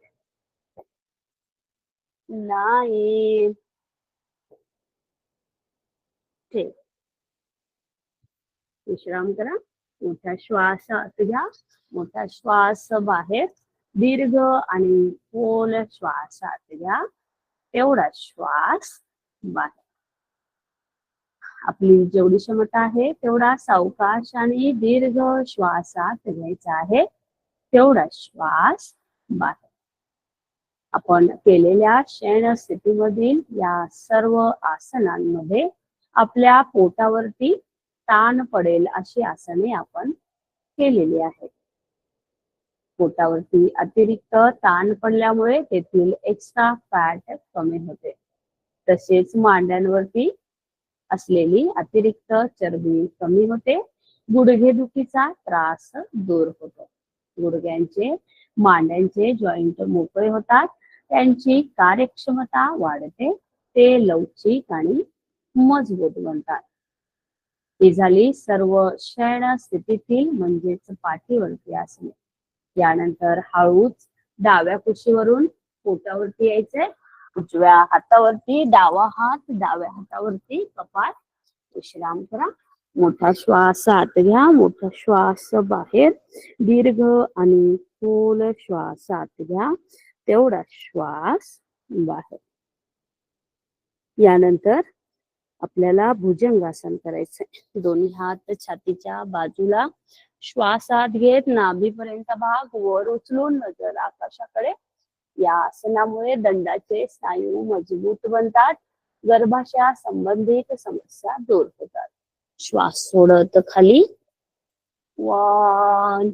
9 10. विश्राम करा. मोठा श्वास आत घ्या, मोठा श्वास बाहेर, दीर्घ आणि खोल श्वास आत घ्या, तेवढा श्वास बाहेर. आपली जेवढी क्षमता आहे तेवढा सावकाश आणि दीर्घ श्वास आत घ्यायचा आहे, तेवढा श्वास बाहेर. आपण केलेल्या शयन स्थितीमधील या सर्व आसनांमध्ये आपल्या पोटावरती ताण पडेल अशी आसने आपण केलेली आहेत. पोटावरती अतिरिक्त ताण पडल्यामुळे तेथील एक्स्ट्रा फॅट कमी होते. तसेच मांड्यांवरती असलेली अतिरिक्त चरबी कमी होते. गुडघेदुखीचा त्रास दूर होतो. गुडघ्यांचे मांड्यांचे जॉईंट मोकळे होतात, त्यांची कार्यक्षमता वाढते, ते लवचिक आणि मजबूत बनतात. ही झाली सर्व शयन स्थितीतील म्हणजेच पाठीवरती आसने. यानंतर हळूच डाव्या कुशीवरून पोटावरती यायचे. उजव्या हातावरती डावा हात, डाव्या हातावरती कपाट. विश्राम करा. मोठा श्वास आत घ्या, मोठा श्वास बाहेर, दीर्घ आणि खोल श्वास आत घ्या, तेवढा श्वास बाहेर. यानंतर आपल्याला भुजंगासन करायचंय. दोन्ही हात छातीच्या बाजूला, श्वास आत घेत नाभीपर्यंत भाग वर उचलून नजर आकाशाकडे. या आसनामुळे दंडाचे स्नायू मजबूत बनतात, गर्भाशया संबंधित समस्या दूर होतात. श्वास सोडत खाली. 1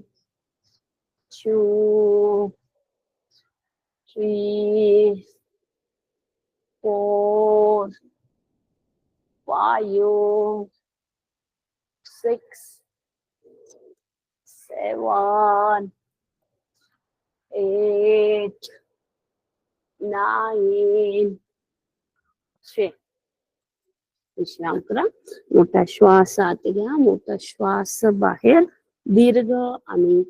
2 3 4 5 6 7 8 9 10. विश्राम करा. मोठा श्वास आत घ्या, मोठा श्वास बाहेर, दीर्घ आणि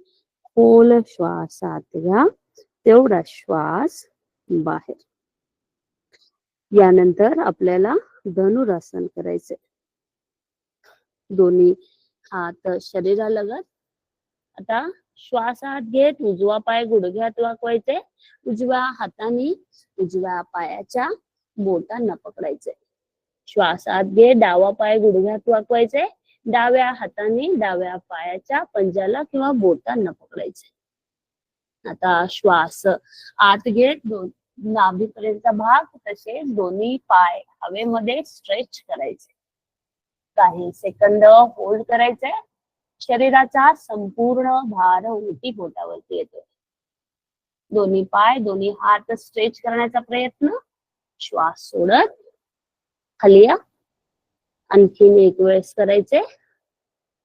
खोल श्वास आत घ्या, तेवढा श्वास बाहेर. यानंतर आपल्याला धनुरासन करायचे. दोन्ही हात शरीरालगत. आता श्वास आत घेत उजवा पाय गुडघ्यात वाकवायचे. उजव्या हाताने उजव्या पायाच्या बोटांना पकडायचे. श्वास आत घे, डावा पाय गुडघ्यात वाकवायचे. डाव्या हाताने डाव्या पायाच्या पंजाला किंवा बोटांना पकडायचे. आता श्वास आत घेत नाभीपर्यंत भाग, तसे दोन्ही पाय हवेमध्ये स्ट्रेच करायचे. काही सेकंद होल्ड करायचे. शरीराचा संपूर्ण भार उलटी पोटावरती येतो. दोन्ही पाय दोन्ही हात स्ट्रेच करण्याचा प्रयत्न. श्वास सोडत खाली या. आणखीन एक वेळेस करायचे.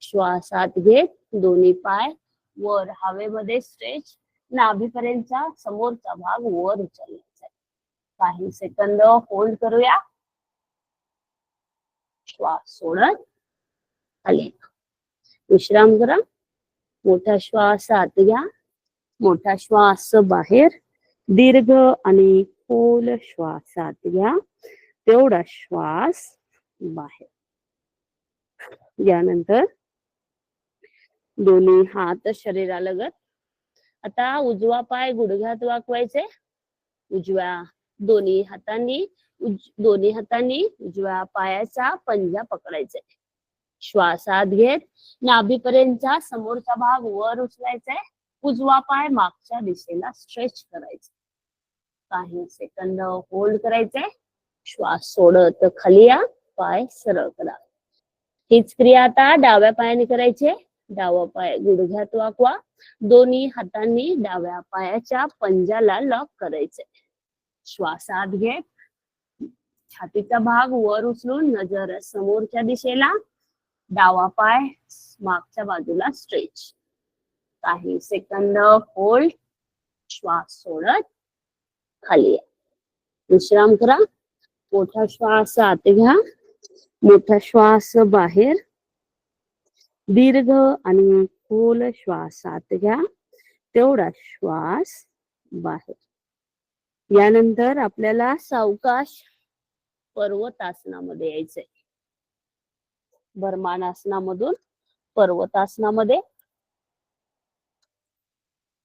श्वास आत घेत दोन्ही पाय वर हवेमध्ये स्ट्रेच, नाभीपर्यंतचा समोरचा भाग वर उचलायचा. काही सेकंद होल्ड करूया. श्वास सोडत खाली. विश्राम करा. मोठा श्वास आत घ्या, मोठा श्वास बाहेर, दीर्घ आणि खोल श्वास आत घ्या, तेवढा श्वास बाहेर. यानंतर दोन्ही हात शरीरालगत. आता उजवा पाय गुडघ्यात वाकवायचे. दोन्ही हातांनी उजव्या पायाचा पंजा पकडायचे. श्वास आत घेत नाभीपर्यंतचा समोरचा भाग वर उचलायचा. उजवा पाय मागच्या दिशेला स्ट्रेच करायचा. काही सेकंद होल्ड करायचे. श्वास सोडत खाली या, पाय सरळ करा. हीच क्रिया आता डाव्या पायाने करायची. डावा पाय गुडघ्यात वाकवा. दोन्ही हातांनी डाव्या पायाच्या पंजाला लॉक करायचे. श्वास आत घे. छातीचा भाग वर उचलून नजर समोरच्या दिशेला. डावा पाय मागच्या बाजूला स्ट्रेच. काही सेकंद होल्ड. श्वास सोडत खाली या. विश्राम करा. मोठा श्वास आत घ्या. मोठा श्वास बाहेर. दीर्घ आणि खोल श्वास आत घ्या. तेवढा श्वास बाहेर. यानंतर आपल्याला सावकाश पर्वतासनामध्ये यायचंय. भरमानासनामधून पर्वतासनामध्ये.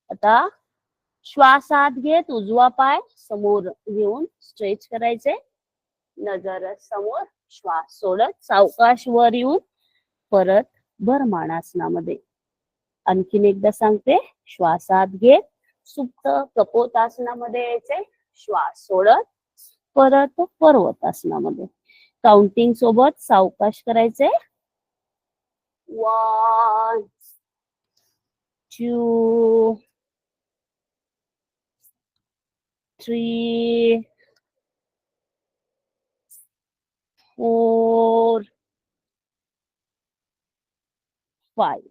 आता श्वास आत घेत उजवा पाय समोर घेऊन स्ट्रेच करायचे. नजर समोर. श्वास सोडत सावकाश वर येऊन परत भरमानासनामध्ये. आणखीन एकदा सांगते. श्वास आत घेत सुप्त कपोतासनामध्ये यायचे. श्वास सोडत परत पर्वतासनामध्ये. काउंटिंग सोबत सावकाश करायचे. 1 2 3 4 5.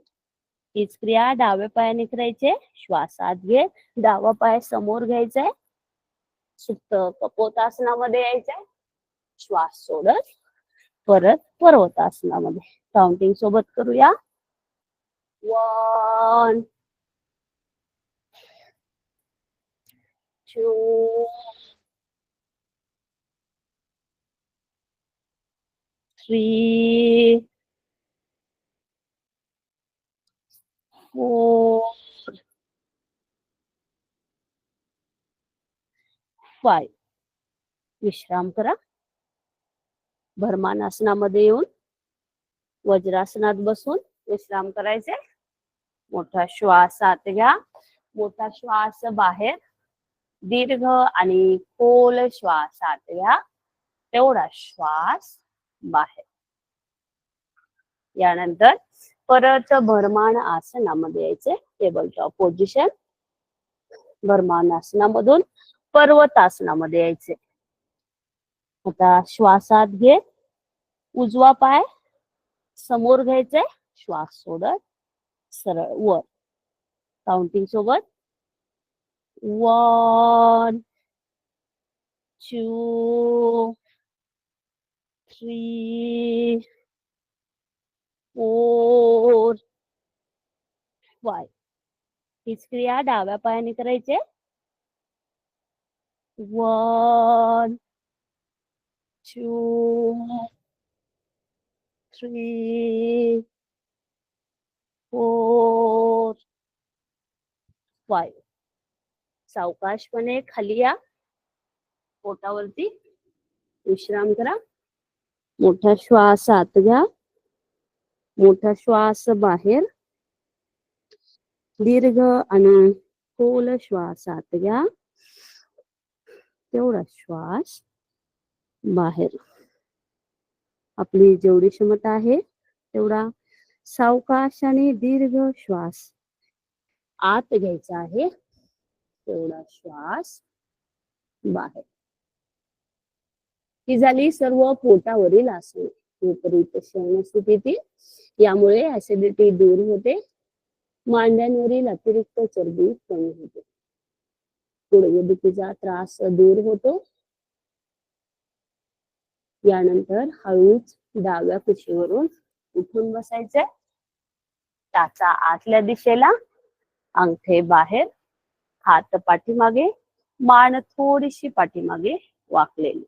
हीच क्रिया डाव्या पायाने करायचे. श्वास आत घे. डावा पाय समोर घ्यायचाय. सुप्त कपोतासनामध्ये यायचंय. श्वास सोडत परत पर्वतासनामध्ये. काउंटिंग सोबत करूया. 1 2 3 4 5. विश्राम करा. भरमानासनामध्ये येऊन वज्रासनात बसून विश्राम करायचे. मोठा श्वास आत घ्या. मोठा श्वास बाहेर. दीर्घ आणि खोल श्वास आत घ्या. तेवढा श्वास बाहेर. यानंतर परत भरमान आसनामध्ये यायचे. Table top position. भरमानासनामधून पर्वतासनामध्ये यायचे. आता श्वासात घे. उजवा पाय समोर घ्यायचे. श्वास सोडत सरळ वर. काउंटिंग सोबत 1 2 3 4 5. हीच क्रिया डाव्या पायाने करायचे. 1 2 3 4 5. सावकाशपणे खाली या. पोटावरती विश्राम करा. मोठा श्वास आत घ्या. मोठा श्वास बाहेर. दीर्घ आणि खोल श्वास आत घ्या. तेवढा श्वास बाहेर. आपली जेवढी क्षमता आहे तेवढा सावकाश आणि दीर्घ श्वास आत घ्यायचा आहे. तेवढा श्वास बाहेर. ही झाली सर्व पोटावरील आसने. विपरीत शयन स्थितीतील. यामुळे ऍसिडिटी दूर होते. मांड्यांवरील अतिरिक्त चरबी कमी होते. गुडघेदुखीचा त्रास दूर होतो. यानंतर हळूच डाव्या कुशीवरून उठून बसायचे. टाचा आतल्या दिशेला. अंगठे बाहेर. हात पाठीमागे. मान थोडीशी पाठीमागे वाकलेली.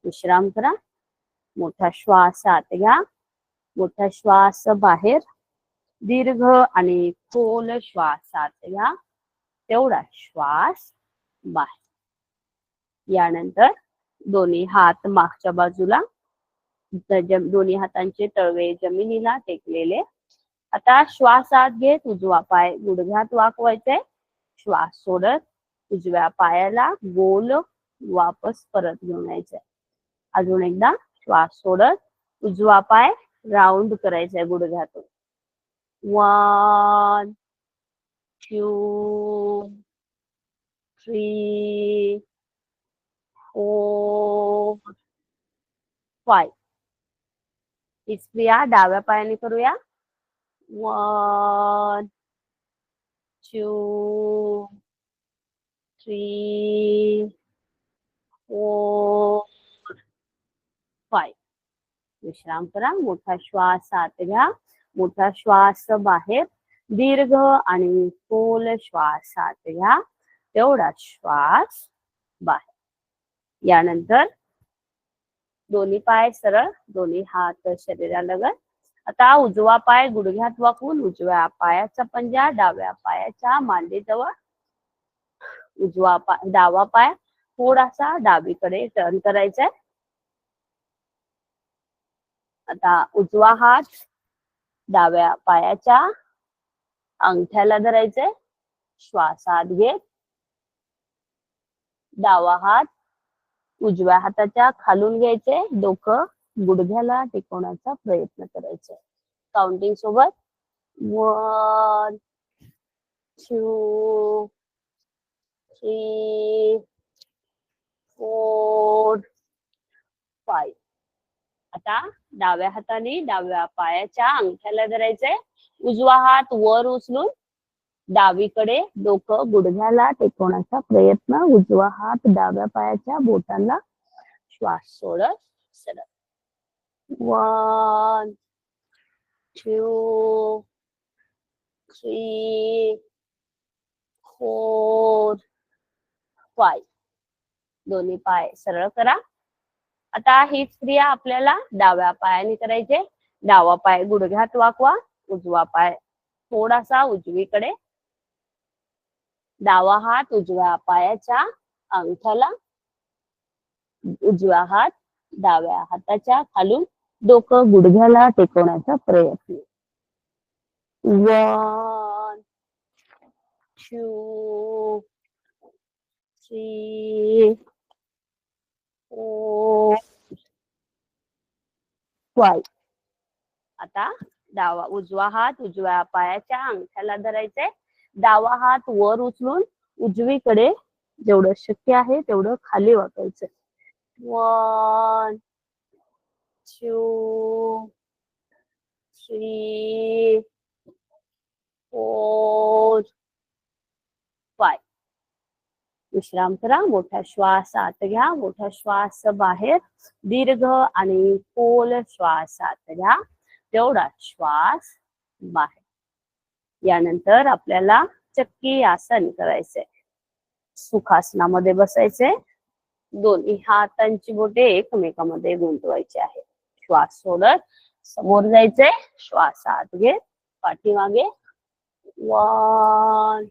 विश्राम करा. मोठा श्वास आत घ्या. मोठा श्वास बाहेर. दीर्घ आणि खोल श्वास आत घ्या. तेवढा श्वास बाहेर. यानंतर दोन्ही हात मागच्या बाजूला. दोन्ही हातांचे तळवे जमिनीला टेकलेले. आता श्वास आत घेत उजवा पाय गुडघ्यात वाकवायचे. श्वास सोडत उजव्या पायाला गोल वापस परत घेऊन यायचंय. अजून एकदा श्वास सोडत उजवा पाय राऊंड करायचा आहे गुडघ्यातून. 1 2 3 4 5. हीच क्रिया डाव्या पायाने करूया. 1 2 3 4 5. विश्राम करा. मोठा श्वास आत घ्या. मोठा श्वास बाहेर. दीर्घ आणि खोल श्वास आत घ्या. तेवढा श्वास बाहेर. यानंतर दोन्ही पाय सरळ, दोन्ही हात शरीरालगत. आता उजवा पाय गुडघ्यात वाकवून उजव्या पायाचा पंजा डाव्या पायाच्या मांडीजवळ. डावा पाय थोडासा डावीकडे टर्न करायचा आहे. आता उजवा हात डाव्या पायाच्या अंगठ्याला धरायचंय. श्वास आत घेत डावा हात उजव्या हाताच्या खालून घ्यायचे. डोकं गुडघ्याला टेकवण्याचा प्रयत्न करायचा. काउंटिंग सोबत 1 2 3 4 5. आता डाव्या हाताने डाव्या पायाच्या अंगठ्याला धरायचंय. उजवा हात वर उचलून डावीकडे डोकं गुडघ्याला टेकवण्याचा प्रयत्न. उजवा हात डाव्या पायाच्या बोटांना. श्वास सोडत सरळ. 1 2 3 4 5. दोन्ही पाय सरळ करा. आता हीच क्रिया आपल्याला डाव्या पायाने करायचे. डावा पाय गुडघ्यात वाकवा. उजवा पाय थोडासा उजवीकडे. डावा हात उजव्या पायाच्या अंगठ्याला. उजवा हात डाव्या हाताच्या खालून. डोकं गुडघ्याला टेकवण्याचा प्रयत्न. 1 2 3 4 5. आता उजवा हात उजव्या पायाच्या अंगठ्याला धरायचंय. डावा हात वर उचलून उजवीकडे जेवढं शक्य आहे तेवढं खाली वाकायचं. 1 2 3 4 5. विश्राम करा. मोठा श्वास आत घ्या. मोठा श्वास बाहेर. दीर्घ आणि खोल श्वास आत घ्या. तेवढा श्वास बाहेर. यानंतर आपल्याला चक्की आसन करायचंय. सुखासनामध्ये बसायचे. दोन्ही हातांची बोटे एकमेकांमध्ये गुंतवायची आहे. श्वास सोडत समोर जायचंय. श्वास आत घेत पाठीमागे. 1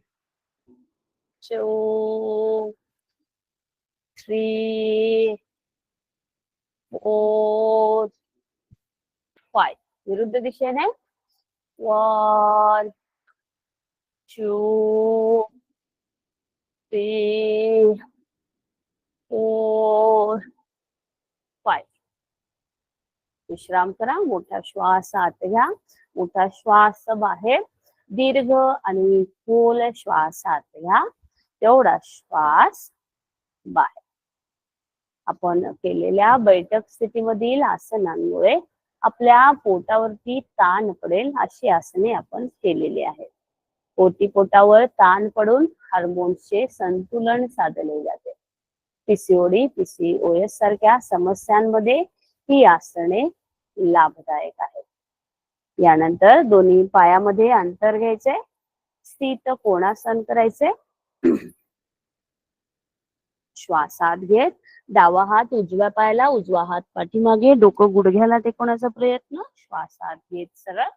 2 3 4 5. विरुद्ध दिशेने. 1 2 3 4 5. विश्राम करा. मोठा श्वास आत घ्या. मोठा श्वास बाहेर. दीर्घ आणि खोल श्वास आत घ्या. तेवढा श्वास बाहेर. आपण केलेल्या बैठक स्थितीमधील आसनांमुळे आपल्या पोटावरती ताण पडेल अशी आसने आपण केलेली आहेत. पोटावर ताण पडून हार्मोन्सचे संतुलन साधले जाते. पीसीओडी पीसीओएस सारख्या समस्यांमध्ये ही आसने लाभदायक आहेत. यानंतर दोन्ही पायामध्ये अंतर घ्यायचे. स्थित कोणासन करायचे. श्वास आत घेत डावा हात उजव्या पायाला. उजवा हात पाठीमागे. डोकं गुडघ्याला टेकवण्याचा प्रयत्न. श्वास आत घेत सरळ.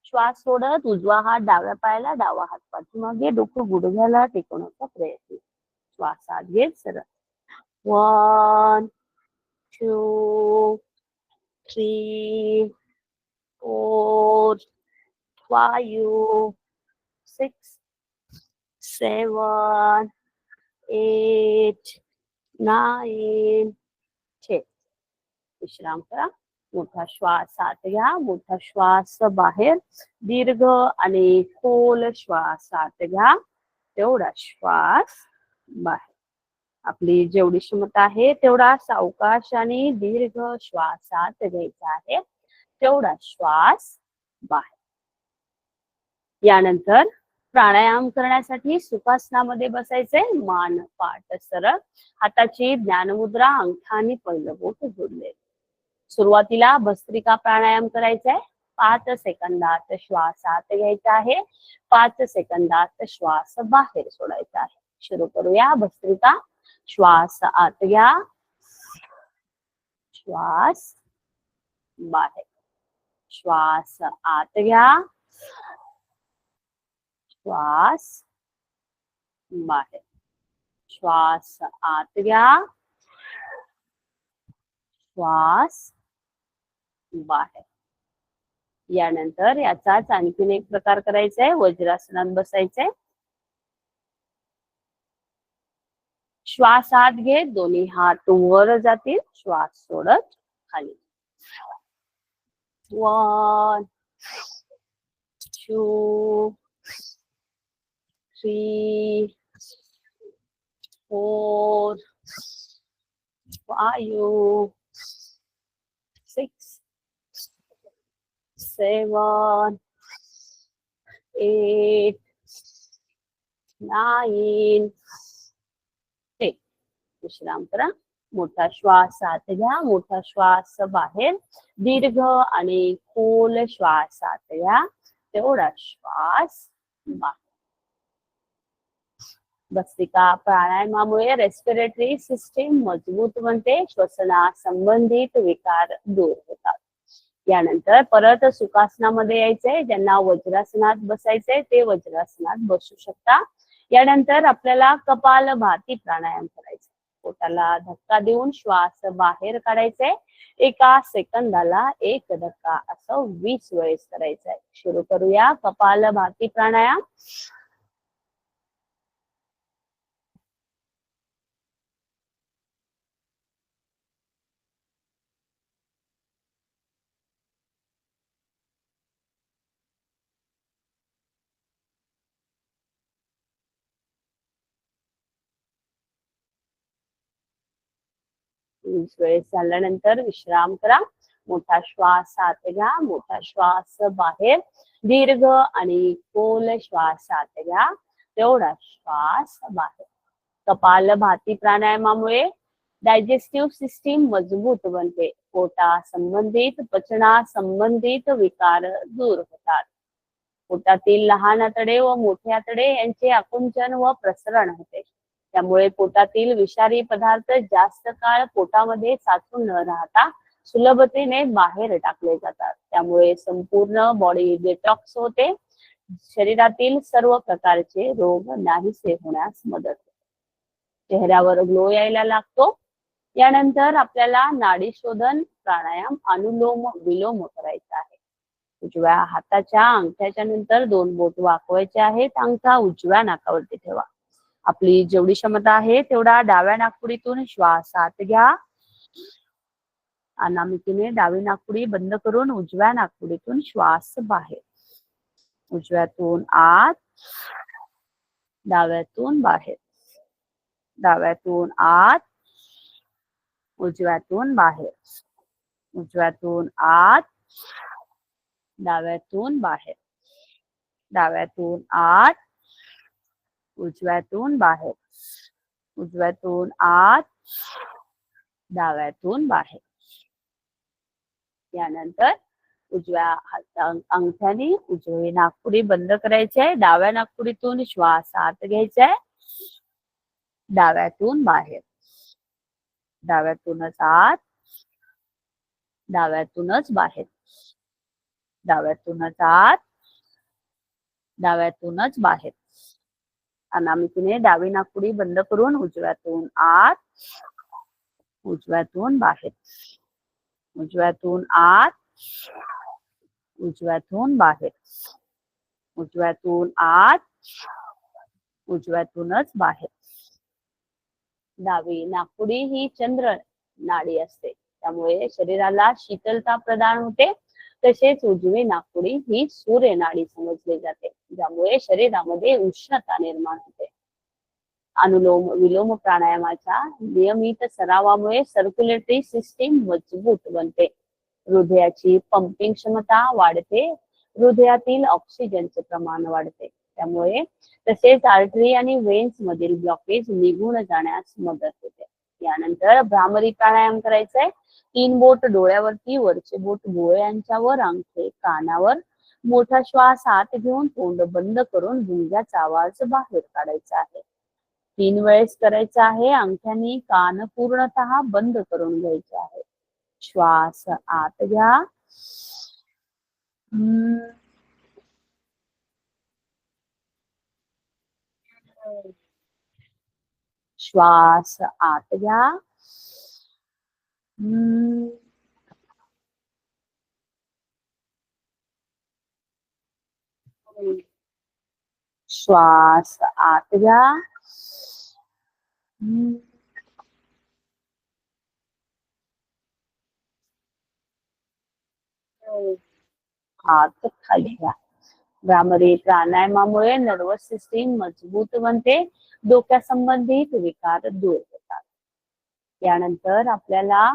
श्वास सोडत उजवा हात डाव्या पायाला. डावा हात पाठीमागे. डोकं गुडघ्याला टेकवण्याचा प्रयत्न. श्वास आत घेत सरळ. 1 2 3 4 5 6 7 8 9 10. विश्राम करा. मोठा श्वास आत घ्या, मोठा श्वास बाहेर, दीर्घ आणि खोल श्वास आत घ्या, तेवढा श्वास बाहेर. आपली जेवढी क्षमता आहे तेवढा सावकाश आणि दीर्घ श्वास आत घ्यायचा आहे, तेवढा श्वास बाहेर. यानंतर प्राणायाम करण्यासाठी सुखासनामध्ये बसायचे. मान पाठ सरळ, हाताची ज्ञानमुद्रा अंगठा आणि पहिलं बोट जोडले. सुरुवातीला भस्त्रिका प्राणायाम करायचा आहे. 5 सेकंदात श्वास आत घ्यायचा आहे, 5 सेकंदात श्वास बाहेर सोडायचा आहे. सुरू करूया भस्त्रिका. श्वास आत घ्या, श्वास बाहेर, श्वास आत घ्या, श्वास बाहेर, श्वास आत घ्या, श्वास बाहेर. यानंतर याचाच आणखीन एक प्रकार करायचा आहे. वज्रासनात बसायचंय. श्वास आत घे, दोन्ही हात वर जातील, श्वास सोडत खाली. 1 2 3 4 5 6 7 8 9 10. विश्राम करा. मोठा श्वास आत घ्या, मोठा श्वास बाहेर, दीर्घ आणि खोल श्वास आत घ्या, तेवढा श्वास बाहेर. भस्त्रिका प्राणायामामुळे रेस्पिरेटरी सिस्टीम मजबूत बनते, श्वसनासंबंधित विकार दूर होतात. यानंतर परत सुखासनामध्ये यायचंय. ज्यांना वज्रासनात बसायचंय ते वज्रासनात बसू शकता. यानंतर आपल्याला कपालभाती प्राणायाम करायचा. पोटाला धक्का देऊन श्वास बाहेर काढायचाय. 1 सेकंदाला 1 धक्का, असं 20 वेळेस करायचंय. सुरू करूया कपालभाती प्राणायाम. वेळेस झाल्यानंतर विश्राम करा. मोठा श्वास आत घ्या, मोठा श्वास बाहेर, दीर्घ आणि खोल श्वास आत घ्या, तेवढा श्वास बाहेर. कपालभाती प्राणायामामुळे डायजेस्टिव्ह सिस्टीम मजबूत बनते, पोटा संबंधित पचना संबंधित विकार दूर होतात. पोटातील लहान आतडे व मोठे आतडे यांचे आकुंचन व प्रसरण होते. त्यामुळे पोटातील विषारी पदार्थ जास्त काळ पोटामध्ये साचून न राहता सुलभतेने बाहेर टाकले जातात. त्यामुळे संपूर्ण बॉडी डिटॉक्स होते. शरीरातील सर्व प्रकारचे रोग नाहीसे होण्यास मदत होते. चेहऱ्यावर ग्लो यायला लागतो. यानंतर आपल्याला नाडी शोधन प्राणायाम अनुलोम विलोम करायचा आहे. उजव्या हाताच्या अंगठ्याच्या नंतर 2 बोट वाकवायचे आहेत. अंगठा उजव्या नाकावरती ठेवा. आपली जेवढी क्षमता आहे तेवढा डाव्या नाकपुडीतून श्वास आत घ्या. अनामिकेने डावी नाकपुडी बंद करून उजव्या नाकपुडीतून श्वास बाहेर. उजव्यातून आत, डाव्यातून बाहेर, डाव्यातून आत, उजव्यातून बाहेर, उजव्यातून आत, डाव्यातून बाहेर, डाव्यातून आत, उजव्यातून बाहेर, उजव्यातून आत, डाव्यातून बाहेर. यानंतर उजव्या अंगठ्याने उजवी नाकपुडी बंद करायची आहे. डाव्या नाकपुडीतून श्वास आत घ्यायचा आहे, डाव्यातून बाहेर, डाव्यातूनच आत, डाव्यातूनच बाहेर, डाव्यातूनच आत, डाव्यातूनच बाहेर. अनामिकेने डावी नाकपुडी बंद करून उजव्यातून आत, उजव्यातून बाहेर, उजव्यातून आत, उजव्यातून बाहेर, उजव्यातून आत, उजव्यातूनच बाहेर, डावी नाकपुडी ही चंद्र नाडी असते, त्यामुळे शरीराला शीतलता प्रदान होते. तसेच उजवी नाकपुडी ही सूर्य नाडी समजली जाते, ज्यामुळे शरीरामध्ये उष्णता निर्माण होते. अनुलोम विलोम प्राणायामाच्या नियमित सरावामुळे सर्क्युलेटरी सिस्टीम मजबूत बनते, हृदयाची पंपिंग क्षमता वाढते, हृदयातील ऑक्सिजनचे प्रमाण वाढते, त्यामुळे तसेच आर्टरी आणि वेन्स मधील ब्लॉकेज निघून जाण्यास मदत होते. यानंतर भ्रामरी प्राणायाम करायचंय. 3 बोट डोळ्यावरती, वरचे बोट भोवळ्यांच्या वर, अंगठे कानावर. मोठा श्वास आत घेऊन तोंड बंद करून गुंग्याचा आवाज बाहेर काढायचा आहे. 3 वेळेस करायचं आहे. अंगठ्यांनी कान पूर्णतः बंद करून घ्यायचे आहे. श्वास आत घ्या. श्वास आत घ्या. श्वास आत घ्या. हात खाली घ्या. भ्रामरी प्राणायामामुळे नर्वस सिस्टीम मजबूत बनते, डोक्यासंबंधित विकार दूर होतात. यानंतर आपल्याला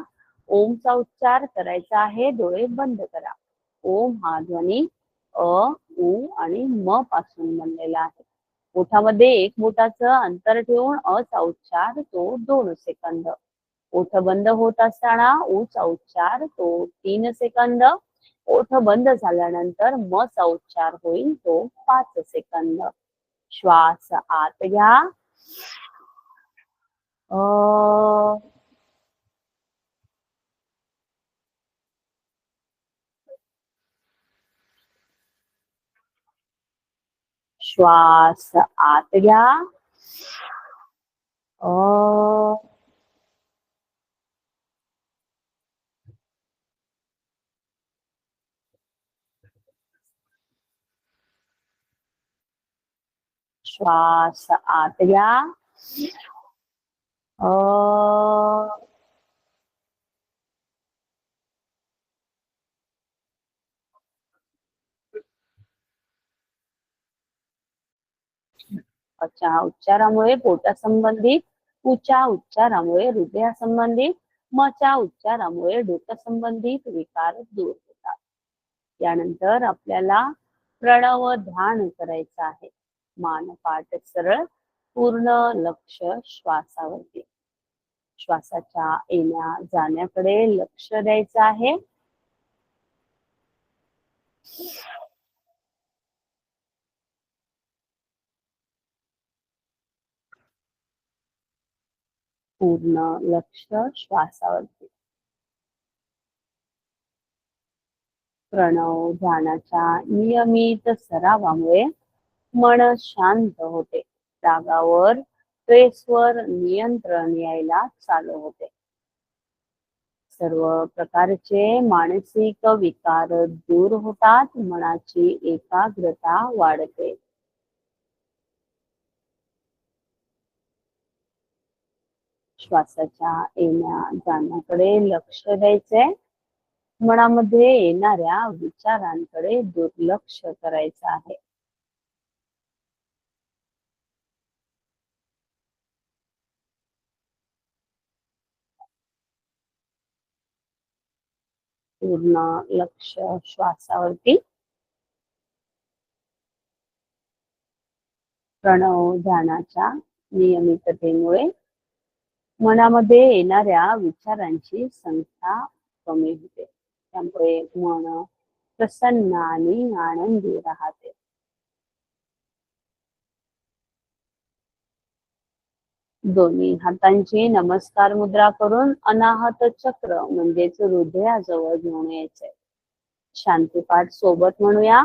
ओमचा उच्चार करायचा आहे. डोळे बंद करा. ओम हा ध्वनी अ, उ आणि म पासून बनलेला आहे. ओठामध्ये 1 बोटाचं अंतर ठेवून अ चा उच्चार तो 2 सेकंद. ओठ बंद होत असताना उ चा उच्चार तो 3 सेकंद. ओठ बंद झाल्यानंतर म चा उच्चार होईल तो 5 सेकंद. श्वास आत घ्या. श्वास आत घ्या. श्वास आत घ्या. च्या उच्चारामुळे पोटासंबंधित, उच्या उच्चारामुळे हृदयासंबंधित, मच्या उच्चारामुळे डोक्यासंबंधित विकार दूर होतात. यानंतर आपल्याला प्रणव ध्यान करायचं आहे. मान पाठ सरळ, पूर्ण लक्ष श्वासावरती. श्वासाच्या येण्या जाण्याकडे लक्ष द्यायचं आहे. पूर्ण लक्ष श्वासावरती. प्रणव ध्यानाच्या नियमित सरावामुळे मन शांत होते, रागावर, स्ट्रेसवर नियंत्रण यायला चालू होते. सर्व प्रकारचे मानसिक विकार दूर होतात, मनाची एकाग्रता वाढते. श्वासाच्या येण्या जाण्याकडे लक्ष द्यायचे, मनामध्ये येणाऱ्या विचारांकडे दुर्लक्ष करायचं आहे. पूर्ण लक्ष श्वासावरती. प्रणव ध्यानाच्या नियमिततेमुळे मनामध्ये येणाऱ्या विचारांची संख्या कमी होते, त्यामुळे मन प्रसन्न आणि आनंदी राहते. दोन्ही हातांची नमस्कार मुद्रा करून अनाहत चक्र म्हणजेच हृदयाजवळ घेऊन यायचंय. शांतीपाठ सोबत म्हणूया.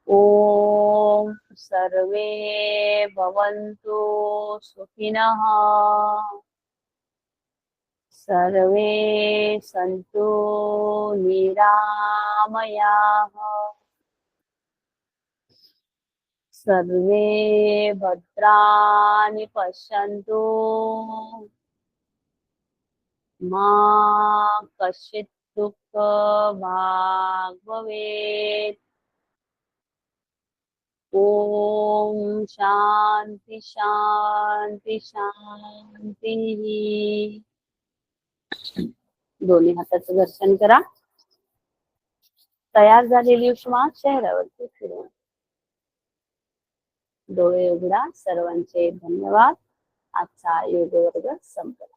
ओम सर्वे भवन्तु सुखिनः, सर्वे सन्तु निरामयाः, सर्वे भद्राणि पश्यन्तु मा कश्चित् दुःख भाग भवेत्. ओम शांती शांती शांती. दोन्ही हाताचं दर्शन करा. तयार झालेली उष्मा चेहऱ्यावरती फिरवा. डोळे उघडा. सर्वांचे धन्यवाद. आजचा योग वर्ग संपला.